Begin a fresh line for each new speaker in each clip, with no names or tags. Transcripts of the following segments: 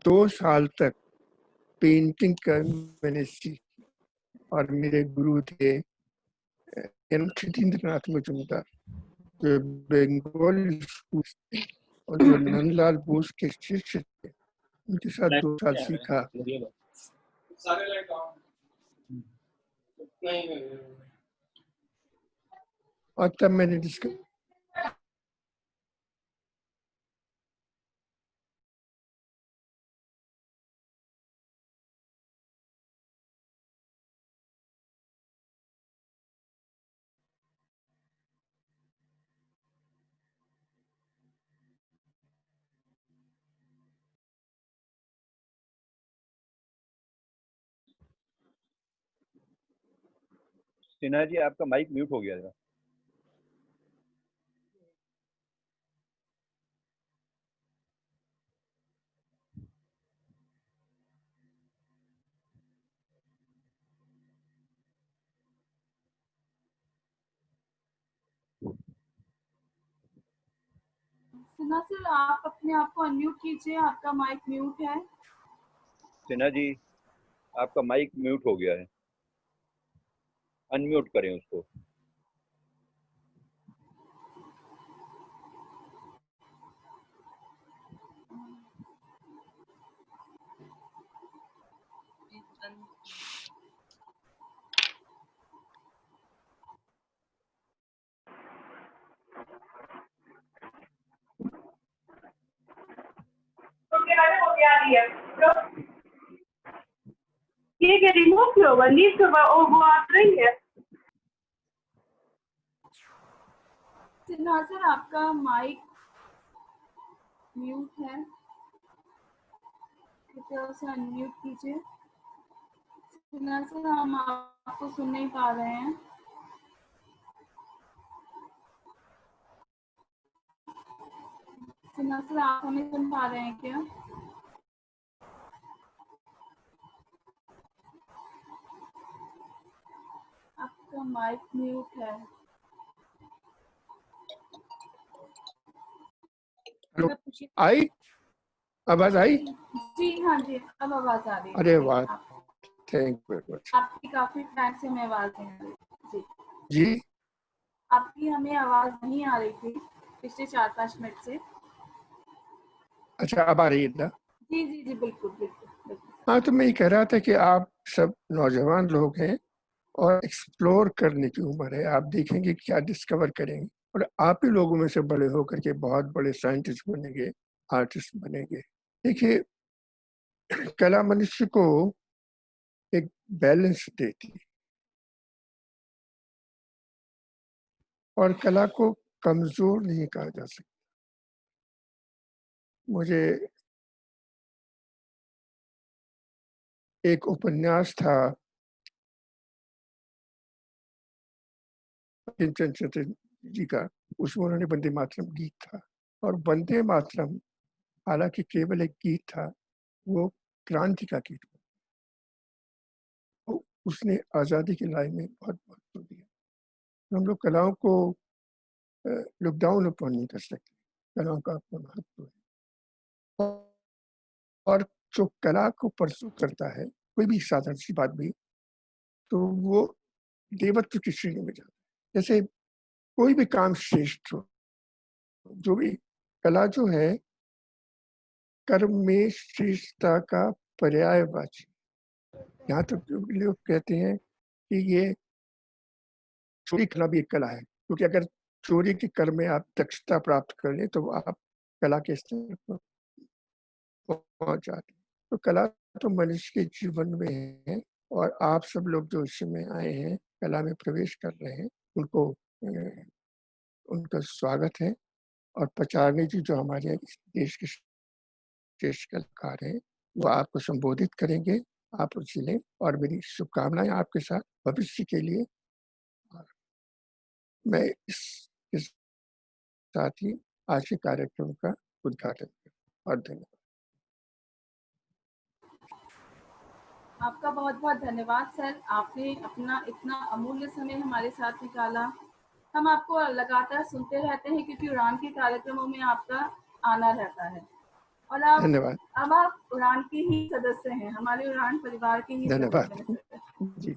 2 साल तक पेंटिंग कर मैंने सीखी और मेरे गुरु थे एम क्षितेंद्रनाथ मजूमदार, जो बंगाल स्कूल थे और जो नंदलाल बोस के शिष्य थे। उनके साथ 2 साल सीखा। और तब मैंने
सिन्हा जी, आपका माइक म्यूट हो गया था।
सिन्हा सर, आप अपने आप को अनम्यूट कीजिए, आपका माइक म्यूट है।
सिन्हा जी, आपका माइक म्यूट हो गया है, अनम्यूट करें उसको।
ये रिमूव क्यों होगा? नीचे तो वो आ रही है।
सिन्हा सर, आपका माइक म्यूट है, कृपया उसे अनम्यूट कीजिए। सिन्हा सर, हम आपको सुन नहीं पा रहे हैं। सिन्हा सर, आप हमें सुन पा रहे हैं क्या? आपका माइक म्यूट है।
आई आवाज आई?
जी हाँ जी, अब आवाज आ रही है।
अरे वाह, थैंक यू वेरी मच।
आपकी काफी टाइम से हमें आवाज नहीं आ रही।
जी,
आपकी हमें आवाज नहीं आ रही थी पिछले 4-5 मिनट से।
अच्छा अब आ रही है ना?
जी जी जी, बिल्कुल बिल्कुल बिल्कुल।
हाँ, तो मैं ये कह रहा था कि आप सब नौजवान लोग हैं और एक्सप्लोर करने की उम्र है। आप देखेंगे क्या डिस्कवर करेंगे और आप ही लोगों में से बड़े होकर के बहुत बड़े साइंटिस्ट बनेंगे, आर्टिस्ट बनेंगे। देखिए, कला मनुष्य को एक बैलेंस देती है और कला को कमजोर नहीं कहा जा सकता। मुझे एक उपन्यास था बंकिम चंद्र जी का, उसमें उन्होंने वंदे मातरम गीत था और वंदे मातरम हालांकि केवल एक गीत था, वो क्रांति का गीत था। तो उसने आज़ादी की लड़ाई में बहुत महत्व दिया। हम लोग कलाओं को लुक डाउन अपन नहीं कर सकते, कलाओं का अपना महत्व है। और जो कला को परसू करता है, कोई भी साधारण सी बात भी, तो वो देवत्व की श्रेणी में जाता है। जैसे कोई भी काम श्रेष्ठ हो, जो भी कला जो है कर्म में श्रेष्ठता का पर्यायवाची। यहाँ तक तो लोग कहते हैं कि ये चोरी करना भी एक कला है, क्योंकि अगर चोरी के कर्म में आप दक्षता प्राप्त कर लें तो आप कला के स्तर पर पहुंच जाते हैं। तो कला तो मनुष्य के जीवन में है और आप सब लोग जो इसमें आए हैं, कला में प्रवेश कर रहे हैं, उनको उनका स्वागत है। और पचारणी जी जो हमारे देश के श्रेष्ठ कलाकार हैं, वो आपको संबोधित करेंगे। आप रुचि लें और मेरी शुभकामनाएं आपके साथ भविष्य के लिए। और मैं इसके साथ ही आज के कार्यक्रम का उद्घाटन करूं और धन्यवाद।
आपका बहुत बहुत धन्यवाद सर, आपने अपना इतना अमूल्य समय हमारे साथ निकाला। हम आपको लगातार सुनते रहते हैं क्योंकि उड़ान के कार्यक्रमों में आपका आना रहता है। और आप
धन्यवाद।
अब आप उड़ान के ही सदस्य हैं, हमारे उड़ान परिवार के ही
धन्यवाद
सदस्य हैं।
जी।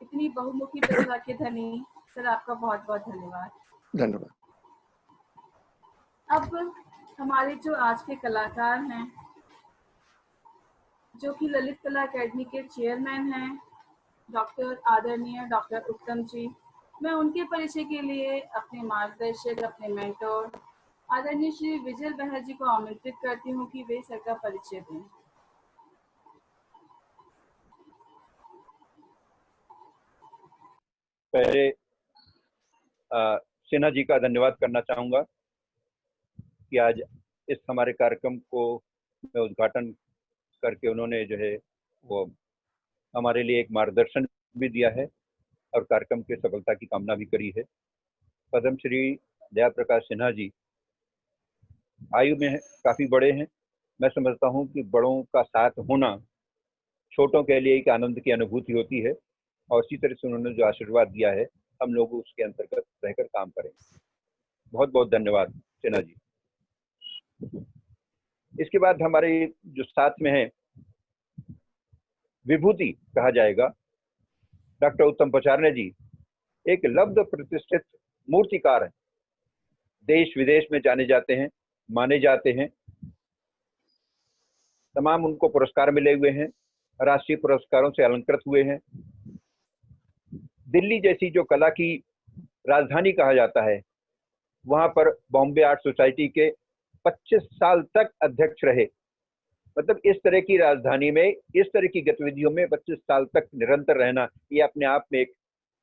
इतनी बहुमुखी प्रतिभा के धनी सर, आपका बहुत बहुत धन्यवाद।
धन्यवाद।
अब हमारे जो आज के कलाकार हैं, जो कि ललित कला अकेडमी के चेयरमैन हैं, डॉक्टर आदरणीय डॉक्टर उत्तम जी, मैं उनके परिचय के लिए अपने मार्गदर्शक, अपने मेंटोर आदरणीय श्री विजय बहर जी को आमंत्रित करती हूँ कि वे सर का परिचय दें।
पहले सिन्हा जी का धन्यवाद करना चाहूँगा कि आज इस हमारे कार्यक्रम को मैं उद्घाटन करके उन्होंने जो है वो हमारे लिए एक मार्गदर्शन भी दिया है और कार्यक्रम की सफलता की कामना भी करी है। पद्म श्री जया प्रकाश सिन्हा जी आयु में काफ़ी बड़े हैं। मैं समझता हूँ कि बड़ों का साथ होना छोटों के लिए एक आनंद की अनुभूति होती है और इसी तरह से उन्होंने जो आशीर्वाद दिया है हम लोग उसके अंतर्गत रहकर काम करेंगे। बहुत बहुत धन्यवाद सिन्हा जी। इसके बाद हमारे जो साथ में है विभूति कहा जाएगा, डॉक्टर उत्तम पचारने जी एक लब्ध प्रतिष्ठित मूर्तिकार हैं, देश विदेश में जाने जाते हैं, माने जाते हैं। तमाम उनको पुरस्कार मिले हुए हैं, राष्ट्रीय पुरस्कारों से अलंकृत हुए हैं। दिल्ली जैसी जो कला की राजधानी कहा जाता है, वहां पर बॉम्बे आर्ट सोसाइटी के 25 साल तक अध्यक्ष रहे। मतलब इस तरह की राजधानी में इस तरह की गतिविधियों में 25 साल तक निरंतर रहना, ये अपने आप में एक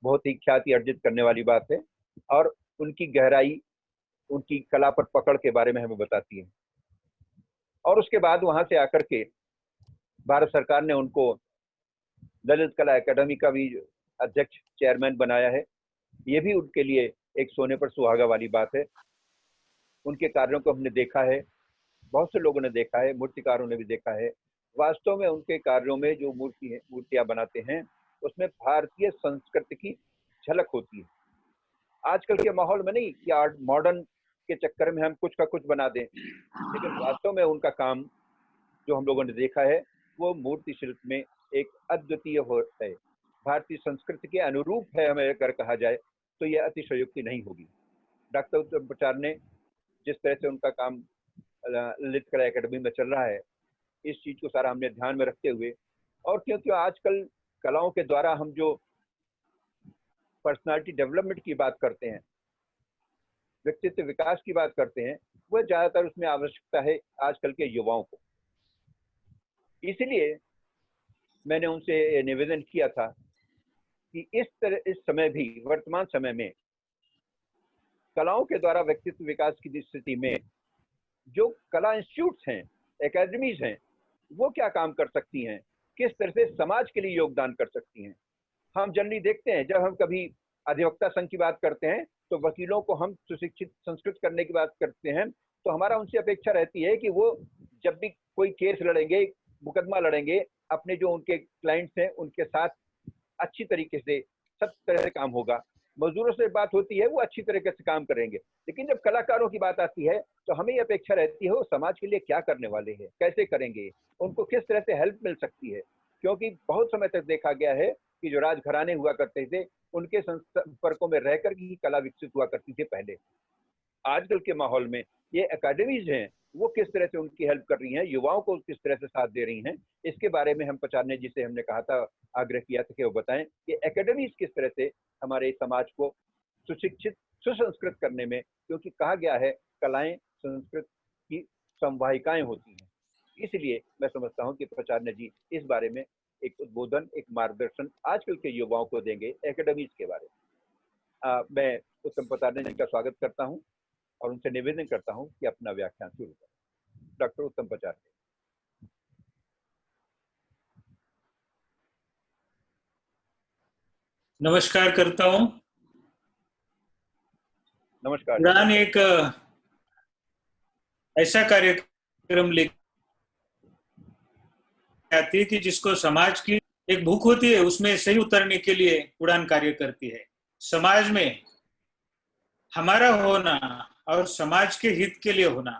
बहुत ही ख्याति अर्जित करने वाली बात है और उनकी गहराई, उनकी कला पर पकड़ के बारे में हमें बताती है। और उसके बाद वहां से आकर के भारत सरकार ने उनको ललित कला एकेडमी का भी अध्यक्ष चेयरमैन बनाया है। ये भी उनके लिए एक सोने पर सुहागा वाली बात है। उनके कार्यों को हमने देखा है, बहुत से लोगों ने देखा है, मूर्तिकारों ने भी देखा है। वास्तव में उनके कार्यों में जो मूर्तियां बनाते हैं उसमें भारतीय संस्कृति की झलक होती है। आजकल के माहौल में नहीं कि आर्ट मॉडर्न के चक्कर में हम कुछ का कुछ बना दें, लेकिन वास्तव में उनका काम जो हम लोगों ने देखा है वो मूर्ति शिल्प में एक अद्वितीय होता है, भारतीय संस्कृति के अनुरूप है। हमें अगर कहा जाए तो यह अतिशयोक्ति नहीं होगी। डॉक्टर उत्तम पचारने जिस तरह से उनका काम ललित कला एकेडमी में चल रहा है, इस चीज को सारा हमने ध्यान में रखते हुए, और क्योंकि आजकल कलाओं के द्वारा हम जो पर्सनालिटी डेवलपमेंट की बात करते हैं, व्यक्तित्व विकास की बात करते हैं, वह ज्यादातर उसमें आवश्यकता है आजकल के युवाओं को। इसलिए मैंने उनसे निवेदन किया था कि इस समय भी, वर्तमान समय में कलाओं के द्वारा व्यक्तित्व विकास की स्थिति में जो कला इंस्टीट्यूट्स हैं, एकेडमीज हैं, वो क्या काम कर सकती हैं, किस तरह से समाज के लिए योगदान कर सकती हैं। हम जनरली देखते हैं जब हम कभी अधिवक्ता संघ की बात करते हैं तो वकीलों को हम सुशिक्षित संस्कृत करने की बात करते हैं, तो हमारा उनसे अपेक्षा रहती है कि वो जब भी कोई केस लड़ेंगे, मुकदमा लड़ेंगे, अपने जो उनके क्लाइंट्स हैं उनके साथ अच्छी तरीके से सब तरह से काम होगा। मजदूरों से बात होती है वो अच्छी तरीके से काम करेंगे, लेकिन जब कलाकारों की बात आती है तो हमें ये अपेक्षा रहती है वो समाज के लिए क्या करने वाले हैं, कैसे करेंगे, उनको किस तरह से हेल्प मिल सकती है। क्योंकि बहुत समय तक देखा गया है कि जो राजघराने हुआ करते थे उनके संपर्कों में रहकर ही कला विकसित हुआ करती थी पहले। आजकल के माहौल में ये एकेडमीज हैं वो किस तरह से उनकी हेल्प कर रही हैं, युवाओं को किस तरह से साथ दे रही हैं, इसके बारे में हम पचारने जी से हमने कहा था, आग्रह किया था कि वो बताएं कि एकेडमीज किस तरह से हमारे समाज को सुशिक्षित, सुसंस्कृत करने में, क्योंकि कहा गया है कलाएं संस्कृत की संवाहिकाएं होती हैं। इसलिए मैं समझता हूं कि पचारने जी इस बारे में एक उद्बोधन, एक मार्गदर्शन आजकल के युवाओं को देंगे एकेडमीज के बारे में। मैं उत्तम पचारने जी का स्वागत करता हूं और उनसे निवेदन करता हूं कि अपना व्याख्यान शुरू करें। डॉक्टर उत्तम पचारने।
नमस्कार करता हूं।
नमस्कार।
उड़ान एक ऐसा कार्यक्रम लेकर आती है कि जिसको समाज की एक भूख होती है, उसमें सही उतरने के लिए उड़ान कार्य करती है। समाज में हमारा होना और समाज के हित के लिए होना,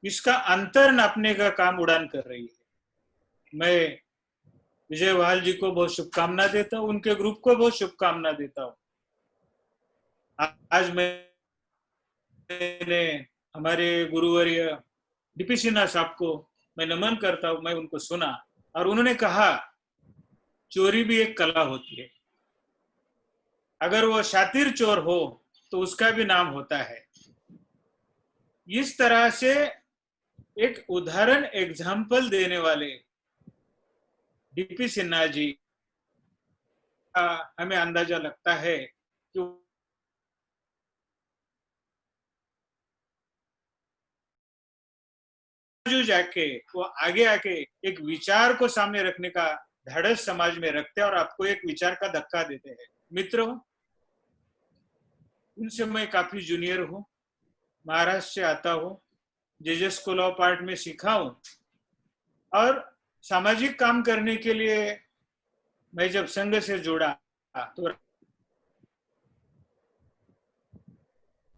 इसका अंतर नापने का काम उड़ान कर रही है। मैं विजय वाल जी को बहुत शुभकामना देता हूँ, उनके ग्रुप को बहुत शुभकामना देता हूँ। आज मैंने हमारे गुरुवर्य डीपी सिन्हा साहब को मैं नमन करता हूँ। मैं उनको सुना और उन्होंने कहा चोरी भी एक कला होती है, अगर वो शातिर चोर हो तो उसका भी नाम होता है। इस तरह से एक उदाहरण एग्जाम्पल देने वाले डीपी सिन्हा जी का हमें अंदाजा लगता है कि जो जाके वो आगे आके एक विचार को सामने रखने का धड़स समाज में रखते हैं और आपको एक विचार का धक्का देते हैं। मित्रों, उनसे मैं काफी जूनियर हूँ, महाराष्ट्र से आता हूँ, जेजे स्कूल ऑफ आर्ट में सीखा हूँ और सामाजिक काम करने के लिए मैं जब संघ से जुड़ा तो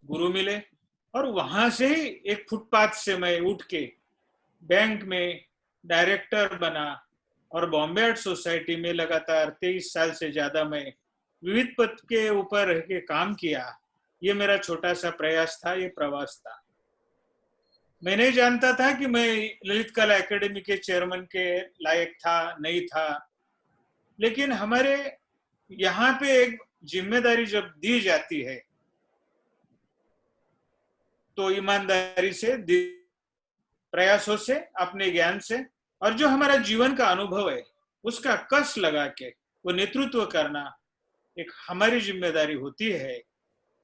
गुरु मिले और वहां से ही एक फुटपाथ से मैं उठ के बैंक में डायरेक्टर बना और बॉम्बे आर्ट सोसाइटी में लगातार 23 साल से ज्यादा मैं विविध पद के ऊपर रह के काम किया। ये मेरा छोटा सा प्रयास था, ये प्रवास था। मैं नहीं जानता था कि मैं ललित कला एकेडमी के चेयरमैन के लायक था, नहीं था, लेकिन हमारे यहाँ पे एक जिम्मेदारी जब दी जाती है तो ईमानदारी से, प्रयासों से, अपने ज्ञान से और जो हमारा जीवन का अनुभव है उसका कस लगा के वो नेतृत्व करना एक हमारी जिम्मेदारी होती है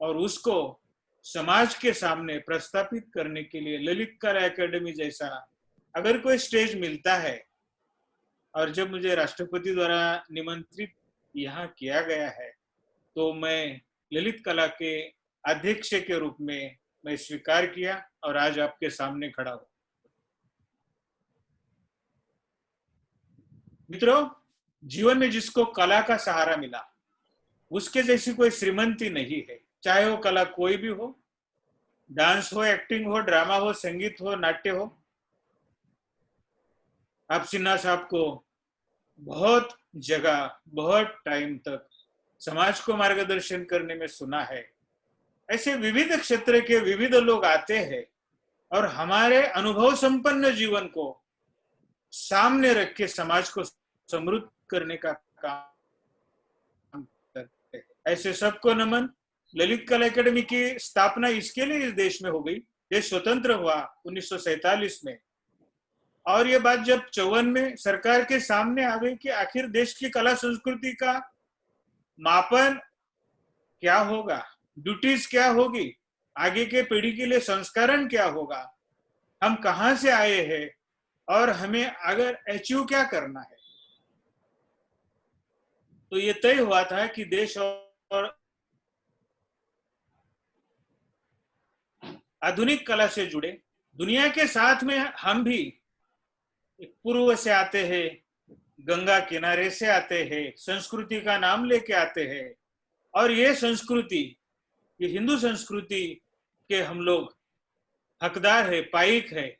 और उसको समाज के सामने प्रस्थापित करने के लिए ललित कला एकेडमी जैसा अगर कोई स्टेज मिलता है और जब मुझे राष्ट्रपति द्वारा निमंत्रित यहाँ किया गया है तो मैं ललित कला के अध्यक्ष के रूप में मैं स्वीकार किया और आज आपके सामने खड़ा हूं। मित्रों, जीवन में जिसको कला का सहारा मिला उसके जैसी कोई श्रीमंती नहीं है, चाहे वो कला कोई भी हो, डांस हो, एक्टिंग हो, ड्रामा हो, संगीत हो, नाट्य हो। आप सिन्हा साहब को बहुत जगह, बहुत टाइम तक समाज को मार्गदर्शन करने में सुना है। ऐसे विविध क्षेत्र के विविध लोग आते हैं और हमारे अनुभव संपन्न जीवन को सामने रख के समाज को समृद्ध करने का काम करते हैं। ऐसे सबको नमन। ललित कला एकेडमी की स्थापना इसके लिए इस देश में हो गई, देश स्वतंत्र हुआ 1947 में, और ये बात जब 54 में सरकार के सामने आ गई कि आखिर देश की कला संस्कृति का मापन क्या होगा, ड्यूटीज क्या होगी, आगे के पीढ़ी के लिए संस्करण क्या होगा, हम कहां से आए हैं और हमें अगर अचीव क्या करना है, तो ये तय हुआ था कि देश और आधुनिक कला से जुड़े, दुनिया के साथ में हम भी पूर्व से आते हैं, गंगा किनारे से आते हैं, संस्कृति का नाम लेके आते हैं और ये संस्कृति, ये हिंदू संस्कृति के हम लोग हकदार है, पाइक है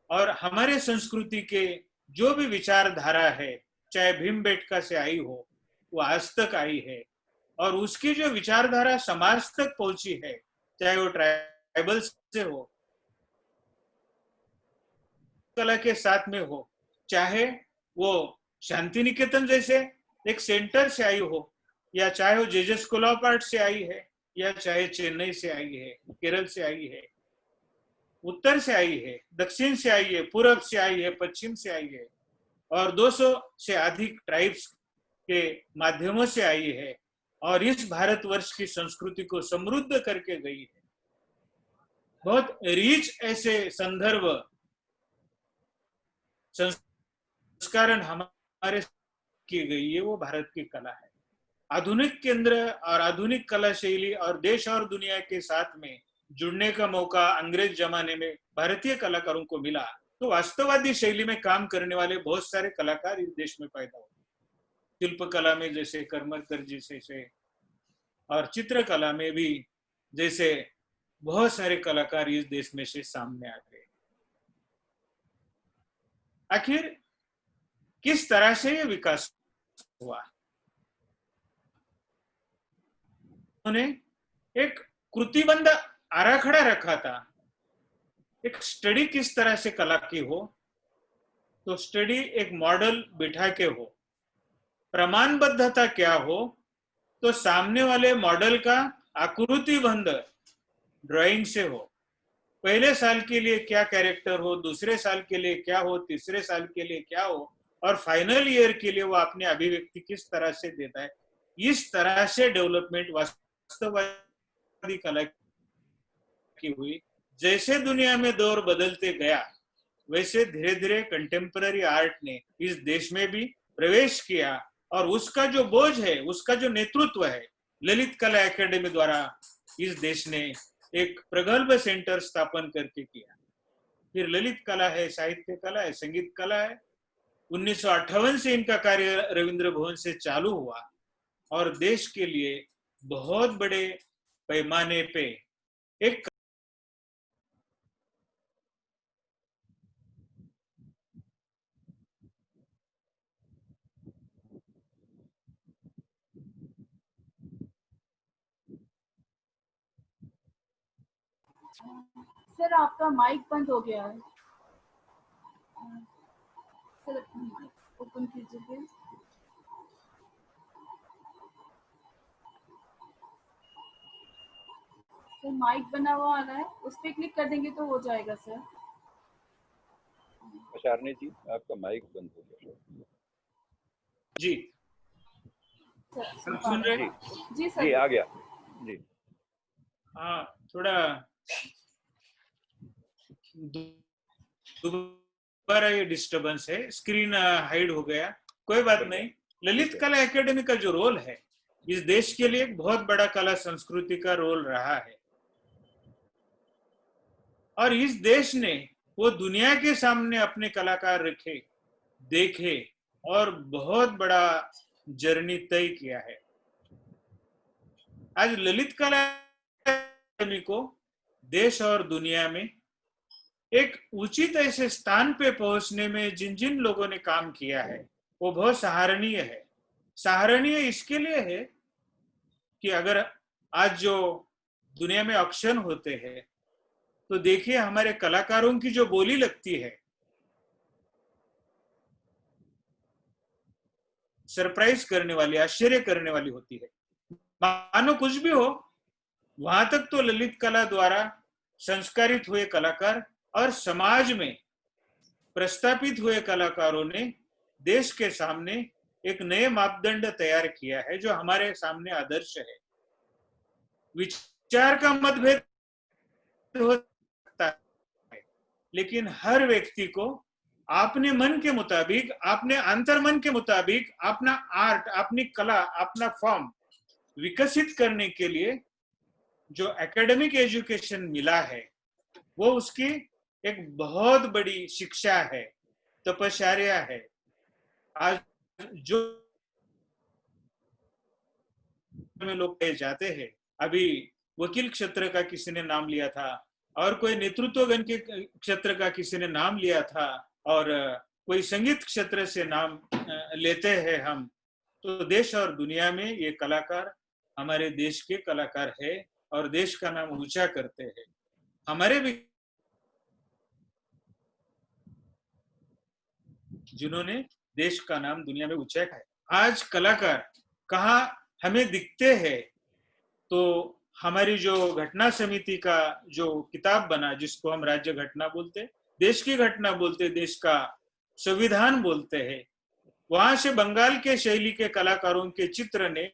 और हमारे संस्कृति के जो भी विचारधारा है, चाहे भीमबेटका से आई हो, वो आज तक आई है और उसकी जो विचारधारा समाज तक पहुंची है, चाहे वो ट्राइबल से हो, कला के साथ में हो, चाहे वो शांति निकेतन जैसे एक सेंटर से आई हो, या चाहे वो जेजे स्कूल ऑफ आर्ट से आई है, या चाहे चेन्नई से आई है, केरल से आई है, उत्तर से आई है, दक्षिण से आई है, पूर्व से आई है, पश्चिम से आई है और 200 से अधिक ट्राइब्स के माध्यमों से आई है और इस भारतवर्ष की संस्कृति को समृद्ध करके गई है। बहुत रिच ऐसे संदर्भ संस्करण हमारे की गई है, वो भारत की कला है। आधुनिक केंद्र और आधुनिक कला शैली और देश और दुनिया के साथ में जुड़ने का मौका अंग्रेज जमाने में भारतीय कलाकारों को मिला, तो वास्तववादी शैली में काम करने वाले बहुत सारे कलाकार इस देश में पैदा हुए। शिल्प कला में जैसे करमरकर जी जैसे और चित्रकला में भी जैसे बहुत सारे कलाकार इस देश में से सामने आ गए। आखिर किस तरह से ये विकास हुआ। उन्होंने एक कृतिबद्ध आराखड़ा रखा था। एक स्टडी किस तरह से कला की हो, तो स्टडी एक मॉडल बिठा के हो, प्रमाणबद्धता क्या हो, तो सामने वाले मॉडल का आकृतिबद्ध ड्राइंग से हो। पहले साल के लिए क्या कैरेक्टर हो, दूसरे साल के लिए क्या हो, तीसरे साल के लिए क्या हो, और फाइनल ईयर के लिए वो अपनी अभिव्यक्ति किस तरह से देता है। इस तरह से डेवलपमेंट वास्तववादी कला की हुई। जैसे दुनिया में दौर बदलते गया, वैसे धीरे धीरे कंटेम्पररी आर्ट ने इस देश में भी प्रवेश किया, और उसका जो बोझ है, उसका जो नेतृत्व है, ललित कला एकेडमी द्वारा इस देश ने एक प्रगल्भ सेंटर स्थापन करके किया। फिर ललित कला है, साहित्य कला है, संगीत कला है। 1958 से इनका कार्य रविंद्र भवन से चालू हुआ और देश के लिए बहुत बड़े पैमाने पे एक
सर आपका माइक बंद हो गया है। सर अपना माइक ओपन कीजिए प्लीज। सर माइक बना हुआ आ रहा है, उस पर क्लिक कर देंगे तो हो जाएगा सर।
अशारनी जी, आपका माइक बंद हो गया।
जी
सर
सुन रहे?
जी सर
जी आ गया जी।
हाँ, थोड़ा दोबारा ये डिस्टरबेंस है, स्क्रीन हाइड हो गया, कोई बात नहीं। ललित कला एकेडमी का जो रोल है इस देश के लिए एक बहुत बड़ा कला संस्कृति का रोल रहा है, और इस देश ने वो दुनिया के सामने अपने कलाकार रखे, देखे और बहुत बड़ा जर्नी तय किया है। आज ललित कला एकेडमी को देश और दुनिया में एक उचित ऐसे स्थान पे पहुंचने में जिन जिन लोगों ने काम किया है वो बहुत सराहनीय है। सराहनीय इसके लिए है कि अगर आज जो दुनिया में ऑक्शन होते हैं तो देखिए हमारे कलाकारों की जो बोली लगती है, सरप्राइज करने वाली, आश्चर्य करने वाली होती है। मानो कुछ भी हो, वहां तक तो ललित कला द्वारा संस्कारित हुए कलाकार और समाज में प्रस्थापित हुए कलाकारों ने देश के सामने एक नए मापदंड तैयार किया है जो हमारे सामने आदर्श है। विचार का मतभेद हो सकता है, लेकिन हर व्यक्ति को अपने मन के मुताबिक, अपने अंतर्मन के मुताबिक अपना आर्ट, अपनी कला, अपना फॉर्म विकसित करने के लिए जो एकेडमिक एजुकेशन मिला है वो उसकी एक बहुत बड़ी शिक्षा है, तपश्चर्या है। आज जो में लोग जाते हैं, अभी वकील क्षेत्र का किसी ने नाम लिया था और कोई नेतृत्वगण के क्षेत्र का किसी ने नाम लिया था और कोई संगीत क्षेत्र से नाम लेते हैं हम, तो देश और दुनिया में ये कलाकार हमारे देश के कलाकार है और देश का नाम ऊंचा करते हैं। हमारे भी जिन्होंने देश का नाम दुनिया में ऊंचा है। आज कलाकार कहाँ हमें दिखते हैं, तो हमारी जो घटना समिति का जो किताब बना, जिसको हम राज्य घटना बोलते, देश की घटना बोलते, देश का संविधान बोलते हैं, वहां से बंगाल के शैली के कलाकारों के चित्र ने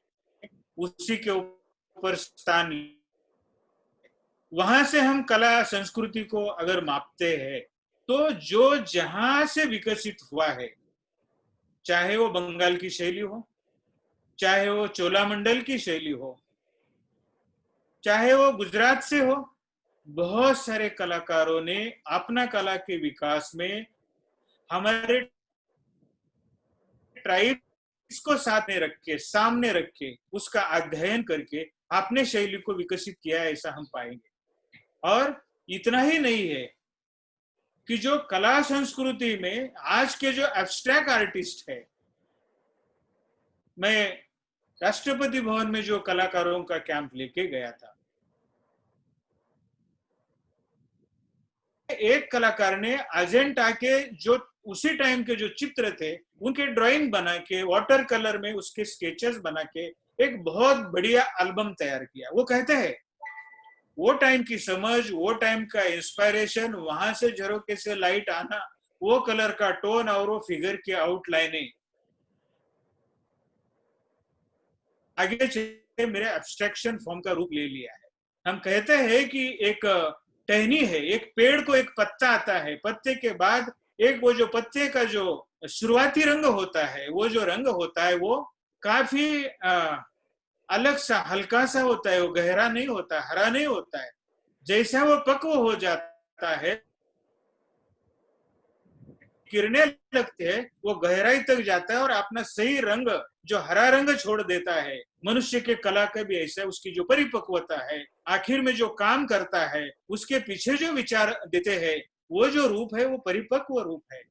उसी के ऊपर स्थान। वहां से हम कला संस्कृति को अगर मापते हैं तो जो जहां से विकसित हुआ है, चाहे वो बंगाल की शैली हो, चाहे वो चोलामंडल की शैली हो, चाहे वो गुजरात से हो, बहुत सारे कलाकारों ने अपना कला के विकास में हमारे ट्राइब्स को साथ में रख के, सामने रख के, उसका अध्ययन करके अपने शैली को विकसित किया है, ऐसा हम पाएंगे। और इतना ही नहीं है, कि जो कला संस्कृति में आज के जो एब्स्ट्रैक्ट आर्टिस्ट है, मैं राष्ट्रपति भवन में जो कलाकारों का कैंप लेके गया था, एक कलाकार ने अजंता के जो उसी टाइम के जो चित्र थे उनके ड्राइंग बना के वाटर कलर में उसके स्केचेस बना के एक बहुत बढ़िया एल्बम तैयार किया। वो कहते हैं वो टाइम की समझ, वो टाइम का इंस्पायरेशन, वहां से झरोके से लाइट आना, वो कलर का टोन और वो फिगर की आउटलाइनिंग आगे चले मेरे एब्स्ट्रैक्शन फॉर्म का रूप ले लिया है। हम कहते हैं कि एक टहनी है, एक पेड़ को एक पत्ता आता है, पत्ते के बाद एक वो जो पत्ते का जो शुरुआती रंग होता है, वो जो रंग होता है वो काफी अलग सा हल्का सा होता है, वो गहरा नहीं होता, हरा नहीं होता है। जैसा वो पक्व हो जाता है, किरणें लगते हैं, वो गहराई तक जाता है और अपना सही रंग जो हरा रंग छोड़ देता है। मनुष्य के कला का भी ऐसा, उसकी जो परिपक्वता है, आखिर में जो काम करता है, उसके पीछे जो विचार देते हैं, वो जो रूप है वो परिपक्व रूप है।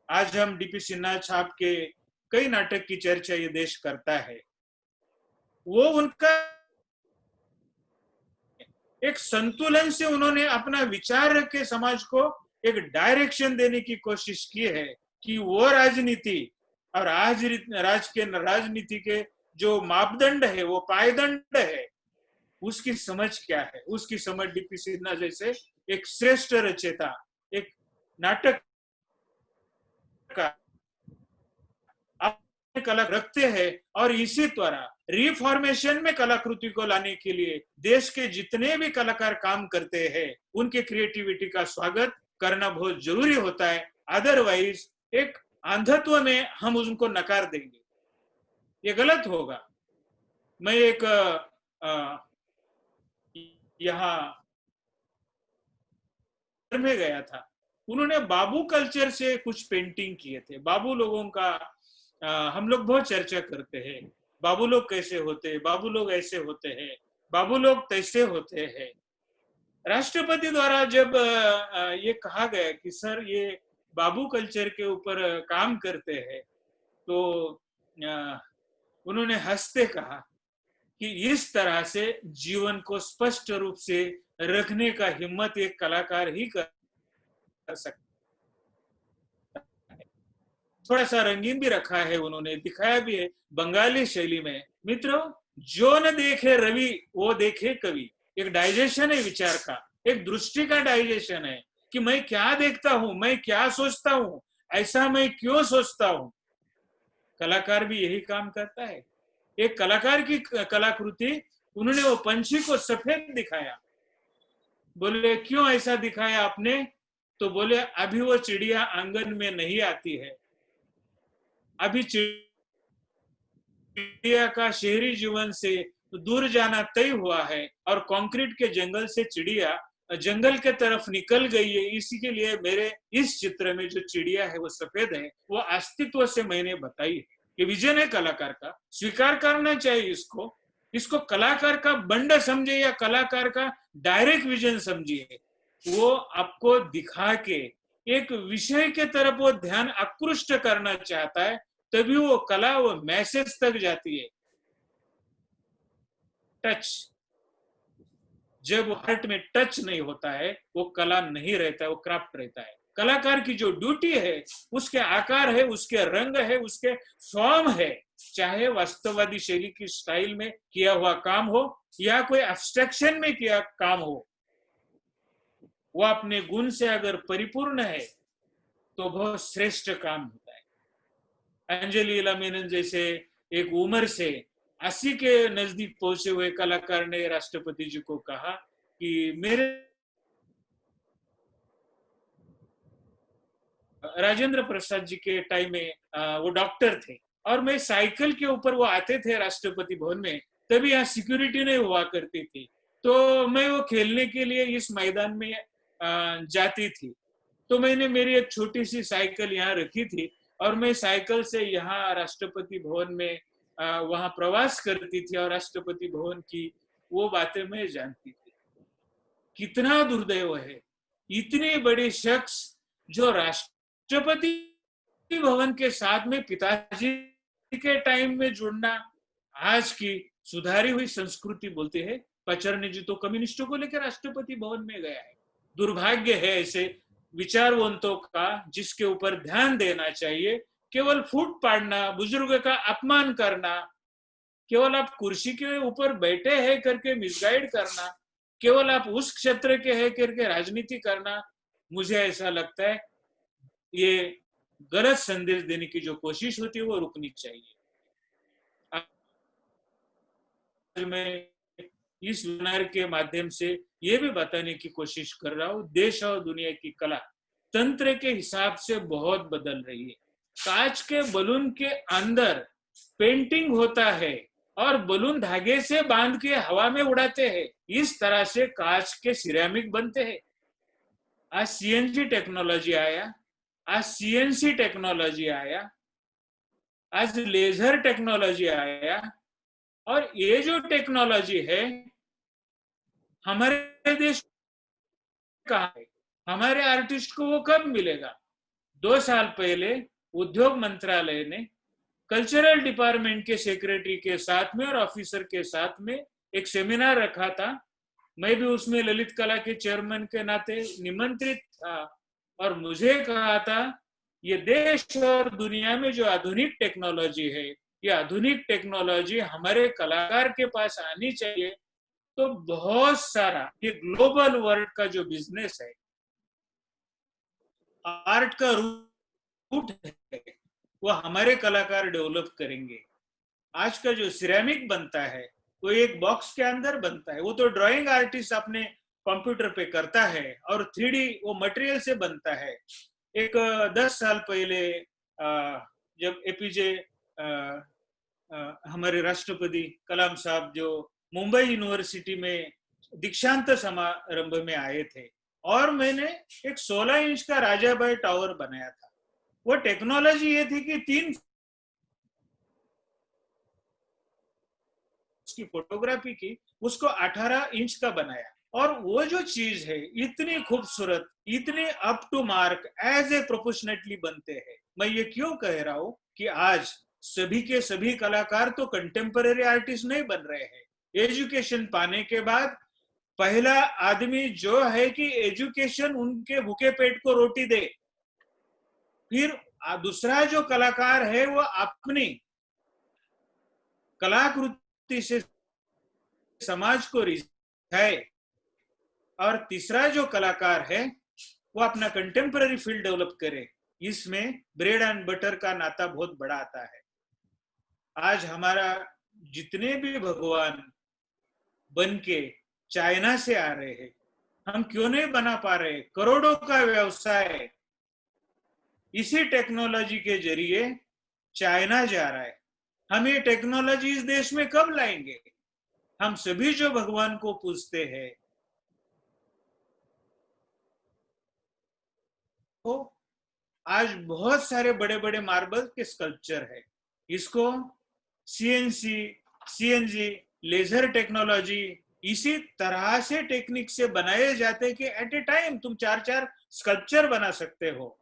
आज हम डीपी सिन्हा छाप के कई नाटक की चर्चा ये देश करता है, वो उनका एक संतुलन से उन्होंने अपना विचार रख के समाज को एक डायरेक्शन देने की कोशिश की है कि वो राजनीति और आज राजनीति के जो मापदंड है, वो पायदंड है, उसकी समझ क्या है। उसकी समझ डीपी सिन्हा जैसे एक श्रेष्ठ रचयिता, एक नाटक का कला रखते हैं और इसी द्वारा रिफॉर्मेशन में कलाकृति को लाने के लिए देश के जितने भी कलाकार काम करते हैं उनके क्रिएटिविटी का स्वागत करना बहुत जरूरी होता है। अदरवाइज एक अंधत्व में हम उनको नकार देंगे, ये गलत होगा। मैं एक यहाँ में गया था, उन्होंने बाबू कल्चर से कुछ पेंटिंग किए थे। बाबू लोगों का हम लोग बहुत चर्चा करते हैं, बाबू लोग कैसे होते हैं, बाबू लोग ऐसे होते हैं, बाबू लोग तैसे होते हैं। राष्ट्रपति द्वारा जब ये कहा गया कि सर ये बाबू कल्चर के ऊपर काम करते हैं, तो उन्होंने हंसते कहा कि इस तरह से जीवन को स्पष्ट रूप से रखने का हिम्मत एक कलाकार ही कर सकता। थोड़ा सा रंगीन भी रखा है, उन्होंने दिखाया भी है बंगाली शैली में। मित्रों, जो न देखे रवि वो देखे कवि, एक डाइजेशन है विचार का, एक दृष्टि का डाइजेशन है कि मैं क्या देखता हूं, मैं क्या सोचता हूं, ऐसा मैं क्यों सोचता हूं। कलाकार भी यही काम करता है। एक कलाकार की कलाकृति, उन्होंने वो पंछी को सफेद दिखाया, बोले क्यों ऐसा दिखाया आपने, तो बोले अभी वो चिड़िया आंगन में नहीं आती है, अभी चिड़िया का शहरी जीवन से दूर जाना तय हुआ है और कंक्रीट के जंगल से चिड़िया जंगल के तरफ निकल गई है। इसी के लिए मेरे इस चित्र में जो चिड़िया है वो सफेद है, वो अस्तित्व से मैंने बताई है। ये विजन है कलाकार का, स्वीकार करना चाहिए इसको कलाकार का बंड समझे या कलाकार का डायरेक्ट विजन समझिए। वो आपको दिखा के एक विषय के तरफ वो ध्यान आकृष्ट करना चाहता है, तभी वो कला वो मैसेज तक जाती है। टच, जब हार्ट में टच नहीं होता है वो कला नहीं रहता है, वो क्राफ्ट रहता है। कलाकार की जो ड्यूटी है, उसके आकार है, उसके रंग है, उसके फॉर्म है, चाहे वास्तववादी शैली की स्टाइल में किया हुआ काम हो या कोई एब्स्ट्रैक्शन में किया काम हो, वो अपने गुण से अगर परिपूर्ण है तो बहुत श्रेष्ठ काम होता है। अंजलि मेनन जैसे एक उम्र से 80 के नजदीक पहुंचे हुए कलाकार ने राष्ट्रपति जी को कहा कि मेरे राजेंद्र प्रसाद जी के टाइम में वो डॉक्टर थे और मैं साइकिल के ऊपर वो आते थे राष्ट्रपति भवन में, तभी यहाँ सिक्योरिटी नहीं हुआ करती थी, तो मैं वो खेलने के लिए इस मैदान में जाती थी। तो मैंने मेरी एक छोटी सी साइकिल यहाँ रखी थी और मैं साइकिल से यहाँ राष्ट्रपति भवन में वहां प्रवास करती थी और राष्ट्रपति भवन की वो बातें मैं जानती थी। कितना दुर्दैव है इतनी बड़ी शख्स जो राष्ट्रपति भवन के साथ में पिताजी के टाइम में जुड़ना, आज की सुधारी हुई संस्कृति बोलती है। पचरने जी तो कम्युनिस्टों को लेकर राष्ट्रपति भवन में गया है। दुर्भाग्य है ऐसे विचारवंतों का, जिसके ऊपर ध्यान देना चाहिए। केवल फूट पाड़ना, बुजुर्ग का अपमान करना, केवल आप कुर्सी के ऊपर बैठे हैं करके मिसगाइड करना, केवल आप उस क्षेत्र के हैं करके राजनीति करना, मुझे ऐसा लगता है ये गलत संदेश देने की जो कोशिश होती है वो रुकनी चाहिए। आज मैं इस वेबिनार के माध्यम से ये भी बताने की कोशिश कर रहा हूँ, देश और दुनिया की कला तंत्र के हिसाब से बहुत बदल रही है। कांच के बलून के अंदर पेंटिंग होता है और बलून धागे से बांध के हवा में उड़ाते हैं। इस तरह से कांच के सिरेमिक बनते हैं। आज सीएनजी टेक्नोलॉजी आया, आज सीएनसी टेक्नोलॉजी आया, आज लेजर टेक्नोलॉजी आया, और ये जो टेक्नोलॉजी है हमारे देश कहाँ है? हमारे आर्टिस्ट को वो कब मिलेगा? 2 साल पहले उद्योग मंत्रालय ने कल्चरल डिपार्टमेंट के सेक्रेटरी के साथ में और ऑफिसर के साथ में एक सेमिनार रखा था। मैं भी उसमें ललित कला के चेयरमैन के नाते निमंत्रित था, और मुझे कहा था ये देश और दुनिया में जो आधुनिक टेक्नोलॉजी है, ये आधुनिक टेक्नोलॉजी हमारे कलाकार के पास आनी चाहिए। तो बहुत सारा ये ग्लोबल वर्ल्ड का जो बिजनेस है, आर्ट का रूट है, वो हमारे कलाकार डेवलप करेंगे। आज का जो सिरेमिक बनता है वो एक बॉक्स के अंदर बनता है, वो तो ड्राइंग आर्टिस्ट अपने कंप्यूटर पे करता है, और 3D वो मटेरियल से बनता है। एक 10 साल पहले जब एपीजे हमारे राष्ट्रपति कलाम साहब जो मुंबई यूनिवर्सिटी में दीक्षांत समारंभ में आए थे, और मैंने एक 16 इंच का राजाबाई टावर बनाया था। वो टेक्नोलॉजी ये थी कि 3 की फोटोग्राफी की, उसको 18 इंच का बनाया, और वो जो चीज है इतनी खूबसूरत, इतने up to mark, as a proportionately बनते हैं। मैं ये क्यों कह रहा हूं कि आज सभी के सभी कलाकार तो कंटेम्पररी आर्टिस्ट नहीं बन रहे हैं। एजुकेशन पाने के बाद पहला आदमी जो है कि एजुकेशन उनके भूखे पेट को रोटी दे, फिर दूसरा जो कलाकार है वो अपनी कलाकृति से समाज को रिझाए, और तीसरा जो कलाकार है वो अपना कंटेम्पररी फील्ड डेवलप करे। इसमें ब्रेड एंड बटर का नाता बहुत बड़ा आता है। आज हमारा जितने भी भगवान बन के चाइना से आ रहे हैं, हम क्यों नहीं बना पा रहे? करोड़ों का व्यवसाय इसी टेक्नोलॉजी के जरिए चाइना जा रहा है। हम ये टेक्नोलॉजी इस देश में कब लाएंगे? हम सभी जो भगवान को पूजते हैं, तो आज बहुत सारे बड़े बड़े मार्बल के स्कल्पचर है, इसको सीएनसी, सीएनजी, लेजर टेक्नोलॉजी, इसी तरह से टेक्निक से बनाए जाते कि एट ए टाइम तुम 4-4 स्कल्पचर बना सकते हो।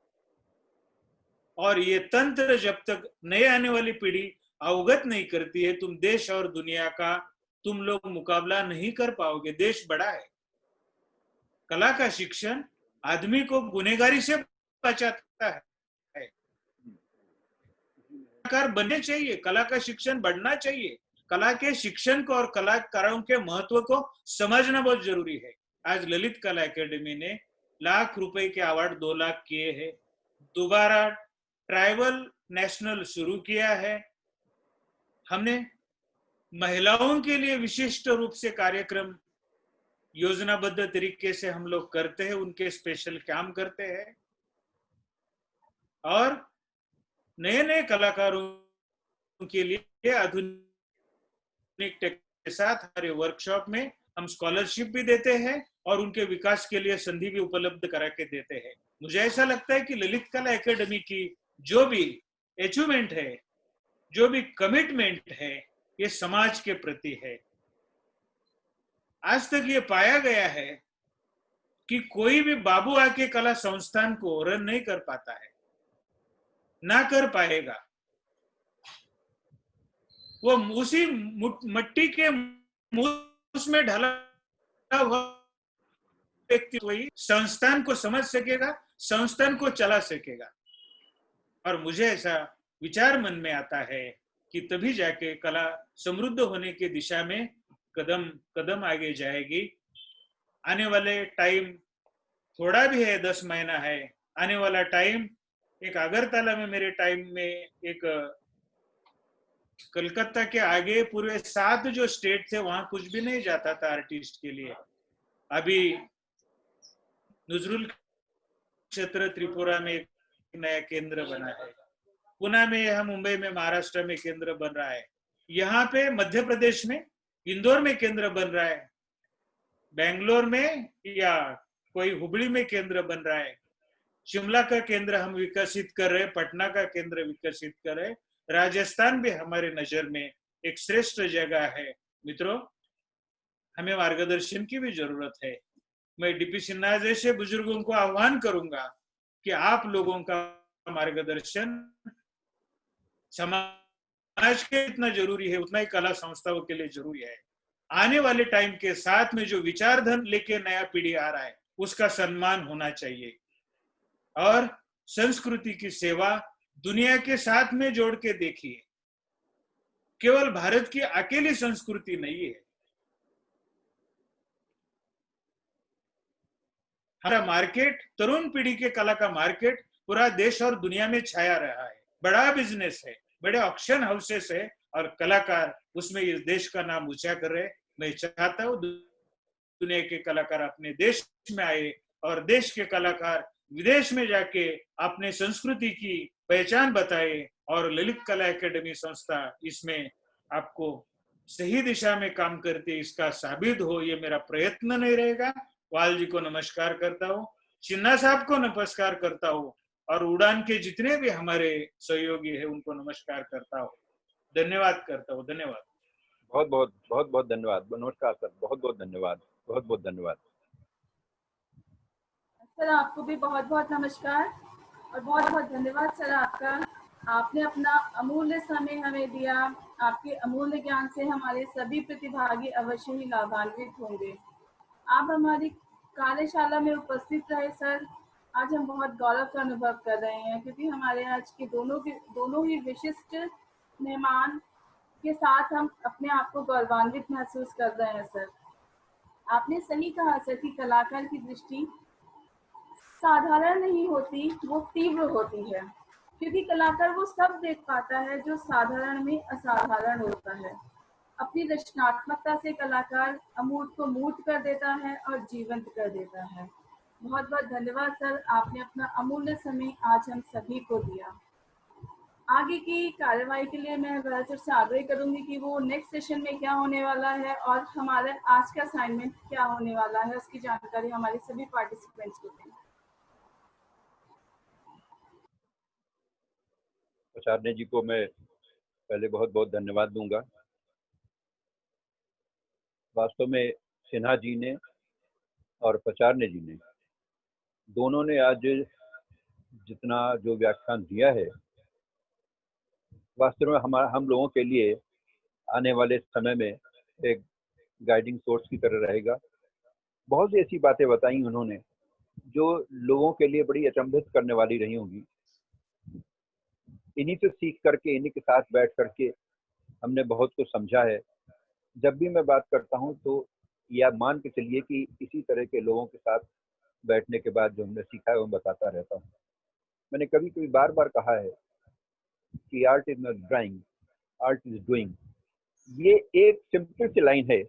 और ये तंत्र जब तक नई आने वाली पीढ़ी अवगत नहीं करती है, तुम देश और दुनिया का तुम लोग मुकाबला नहीं कर पाओगे। देश बड़ा है। कला का शिक्षण आदमी को गुनहगारी से बचाता है। कलाकार बनने चाहिए, कला का शिक्षण बढ़ना चाहिए। कला के शिक्षण को और कलाकारों के महत्व को समझना बहुत जरूरी है। आज ललित कला एकेडमी ने लाख रुपए के अवार्ड 2 लाख किए हैं। दोबारा ट्राइबल नेशनल शुरू किया है। हमने महिलाओं के लिए विशिष्ट रूप से कार्यक्रम योजनाबद्ध तरीके से हम लोग करते हैं, उनके स्पेशल काम करते हैं, और नए नए कलाकारों के लिए आधुनिक टेक के साथ हमारे वर्कशॉप में हम स्कॉलरशिप भी देते हैं और उनके विकास के लिए संधि भी उपलब्ध करा के देते हैं। मुझे ऐसा लगता है कि ललित कला एकेडमी की जो भी अचीवमेंट है, जो भी कमिटमेंट है, ये समाज के प्रति है। आज तक ये पाया गया है कि कोई भी बाबू आके कला संस्थान को रन नहीं कर पाता है, ना कर पाएगा। वो उसी मट्टी के मूस में ढला हुआ व्यक्ति वही संस्थान को समझ सकेगा, संस्थान को चला सकेगा। और मुझे ऐसा विचार मन में आता है कि तभी जाके कला समृद्ध होने की दिशा में कदम कदम आगे जाएगी। आने वाले टाइम थोड़ा भी है, 10 महीना है, आने वाला टाइम एक अगरतला में मेरे टाइम में एक कलकत्ता के आगे पूरे 7 जो स्टेट थे वहां कुछ भी नहीं जाता था आर्टिस्ट के लिए। अभी नजरुल क्षेत्र त्रिपुरा में एक नया केंद्र बना है, पुणे में यहाँ, मुंबई में, महाराष्ट्र में केंद्र बन रहा है, यहाँ पे मध्य प्रदेश में इंदौर में केंद्र बन रहा है, बेंगलोर में या कोई हुबली में केंद्र बन रहा है, शिमला का केंद्र हम विकसित कर रहे, पटना का केंद्र विकसित कर रहे, राजस्थान भी हमारे नजर में एक श्रेष्ठ जगह है। मित्रों, हमें मार्गदर्शन की भी जरूरत है। मैं डीपी सिन्हा जैसे बुजुर्गों को आह्वान करूंगा कि आप लोगों का मार्गदर्शन समाज के इतना जरूरी है, उतना ही कला संस्थाओं के लिए जरूरी है। आने वाले टाइम के साथ में जो विचारधन लेके नया पीढ़ी आ रहा है उसका सम्मान होना चाहिए, और संस्कृति की सेवा दुनिया के साथ में जोड़ के देखिए। केवल भारत की अकेली संस्कृति नहीं है, हमारा मार्केट, तरुण पीढ़ी के कला का मार्केट पूरा देश और दुनिया में छाया रहा है। बड़ा बिजनेस है, बड़े ऑक्शन हाउसेस है, और कलाकार उसमें इस देश का नाम ऊंचा कर रहे। मैं चाहता हूँ दुनिया के कलाकार अपने देश में आए और देश के कलाकार विदेश में जाके अपने संस्कृति की पहचान बताए, और ललित कला एकेडमी संस्था इसमें आपको सही दिशा में काम करते इसका साबित हो, ये मेरा प्रयत्न नहीं रहेगा। वाल जी को नमस्कार करता हूँ, सिन्हा साहब को नमस्कार करता हूँ, और उड़ान के जितने भी हमारे सहयोगी हैं उनको नमस्कार करता हूँ, धन्यवाद करता हूँ। धन्यवाद,
बहुत बहुत धन्यवाद। नमस्कार सर, बहुत बहुत धन्यवाद, बहुत बहुत धन्यवाद।
सर आपको भी बहुत बहुत नमस्कार और बहुत बहुत धन्यवाद सर आपका। आपने अपना अमूल्य समय हमें दिया। आपके अमूल्य ज्ञान से हमारे सभी प्रतिभागी अवश्य ही लाभान्वित होंगे। आप हमारी कार्यशाला में उपस्थित रहे सर, आज हम बहुत गौरव का अनुभव कर रहे हैं, क्योंकि हमारे आज के दोनों ही विशिष्ट मेहमान के साथ हम अपने आप को गौरवान्वित महसूस कर रहे हैं सर। आपने सही कहा सर कि कलाकार की दृष्टि साधारण नहीं होती, वो तीव्र होती है, क्योंकि कलाकार वो सब देख पाता है जो साधारण में असाधारण होता है। अपनी रचनात्मकता से कलाकार अमूर्त को मूर्त कर देता है और जीवंत कर देता है। बहुत बहुत धन्यवाद सर, आपने अपना अमूल्य समय आज हम सभी को दिया। आगे की कार्यवाही के लिए मैं सर से आग्रह करूंगी कि वो नेक्स्ट सेशन में क्या होने वाला है और हमारे आज का असाइनमेंट क्या होने वाला है, उसकी जानकारी हमारे सभी पार्टिसिपेंट्स को दें।
प्रचारने जी को मैं पहले बहुत बहुत धन्यवाद दूंगा। वास्तव में सिन्हा जी ने और प्रचारने जी ने दोनों ने आज जितना जो व्याख्यान दिया है, वास्तव में हम लोगों के लिए आने वाले समय में एक गाइडिंग सोर्स की तरह रहेगा। बहुत सी ऐसी बातें बताई उन्होंने जो लोगों के लिए बड़ी अचंभित करने वाली रही होंगी। इन्हीं से सीख करके, इन्हीं के साथ बैठ करके हमने बहुत कुछ समझा है। जब भी मैं बात करता हूँ तो या मान के चलिए कि इसी तरह के लोगों के साथ बैठने के बाद जो हमने सीखा है वो बताता रहता हूँ। मैंने कभी कभी बार बार कहा है कि art is not drawing, art is doing. ये एक सिंपल सी लाइन है,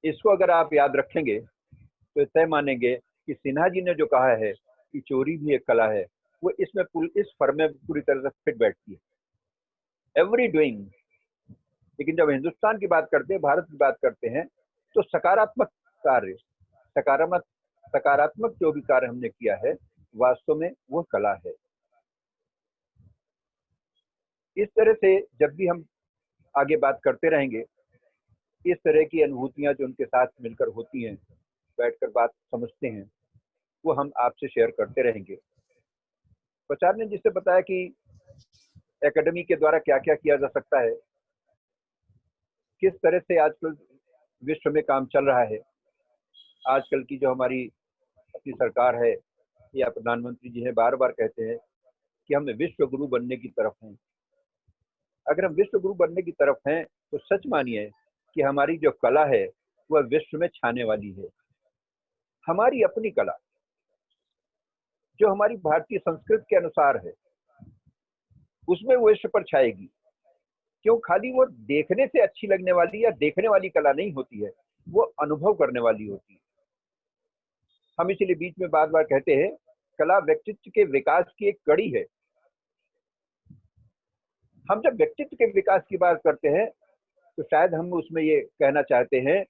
इसको अगर आप याद रखेंगे तो तय मानेंगे कि सिन्हा जी ने जो कहा है कि चोरी भी एक कला है, वो इसमें इस फर्म में पूरी तरह से फिट बैठती है। Every doing. लेकिन जब हिंदुस्तान की बात करते हैं, भारत की बात करते हैं, तो सकारात्मक कार्य, सकारात्मक जो भी कार्य हमने किया है वास्तव में वो कला है। इस तरह से जब भी हम आगे बात करते रहेंगे, इस तरह की अनुभूतियां जो उनके साथ मिलकर होती हैं, बैठकर बात समझते हैं, वो हम आपसे शेयर करते रहेंगे। प्रचार ने जिससे बताया कि एकेडमी के द्वारा क्या क्या किया जा सकता है, किस तरह से आजकल विश्व में काम चल रहा है। आजकल की जो हमारी अपनी सरकार है या प्रधानमंत्री जी हैं, बार बार कहते हैं कि हम विश्व गुरु बनने की तरफ हैं। अगर हम विश्व गुरु बनने की तरफ हैं तो सच मानिए कि हमारी जो कला है वह विश्व में छाने वाली है। हमारी अपनी कला जो हमारी भारतीय संस्कृति के अनुसार है, उसमें वो विश्व पर छाएगी। क्यों? खाली वो देखने से अच्छी लगने वाली या देखने वाली कला नहीं होती है, वो अनुभव करने वाली होती है। हम इसीलिए बीच में बार बार कहते हैं, कला व्यक्तित्व के विकास की एक कड़ी है। हम जब व्यक्तित्व के विकास की बात करते हैं तो शायद हम उसमें ये कहना चाहते हैं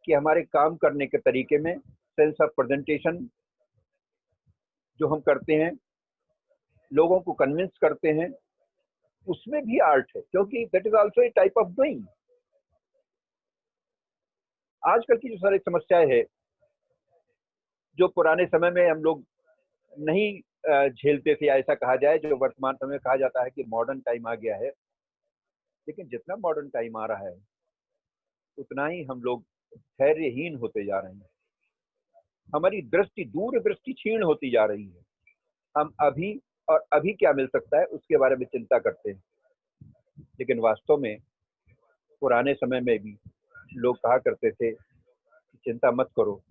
कि हमारे काम करने के तरीके में सेंस ऑफ प्रेजेंटेशन जो हम करते हैं, लोगों को कन्विंस करते हैं, उसमें भी आर्ट है, क्योंकि that is also a type of doing. आजकल की जो सारी समस्याएं है, जो पुराने समय में हम लोग नहीं झेलते थे, ऐसा कहा जाए, जो वर्तमान समय में कहा जाता है कि मॉडर्न टाइम आ गया है। लेकिन जितना मॉडर्न टाइम आ रहा है उतना ही हम लोग धैर्यहीन होते जा रहे हैं। हमारी दृष्टि, दूर दृष्टि क्षीण होती जा रही है। हम अभी और अभी क्या मिल सकता है उसके बारे में चिंता करते हैं। लेकिन वास्तव में पुराने समय में भी लोग कहा करते थे कि चिंता मत करो,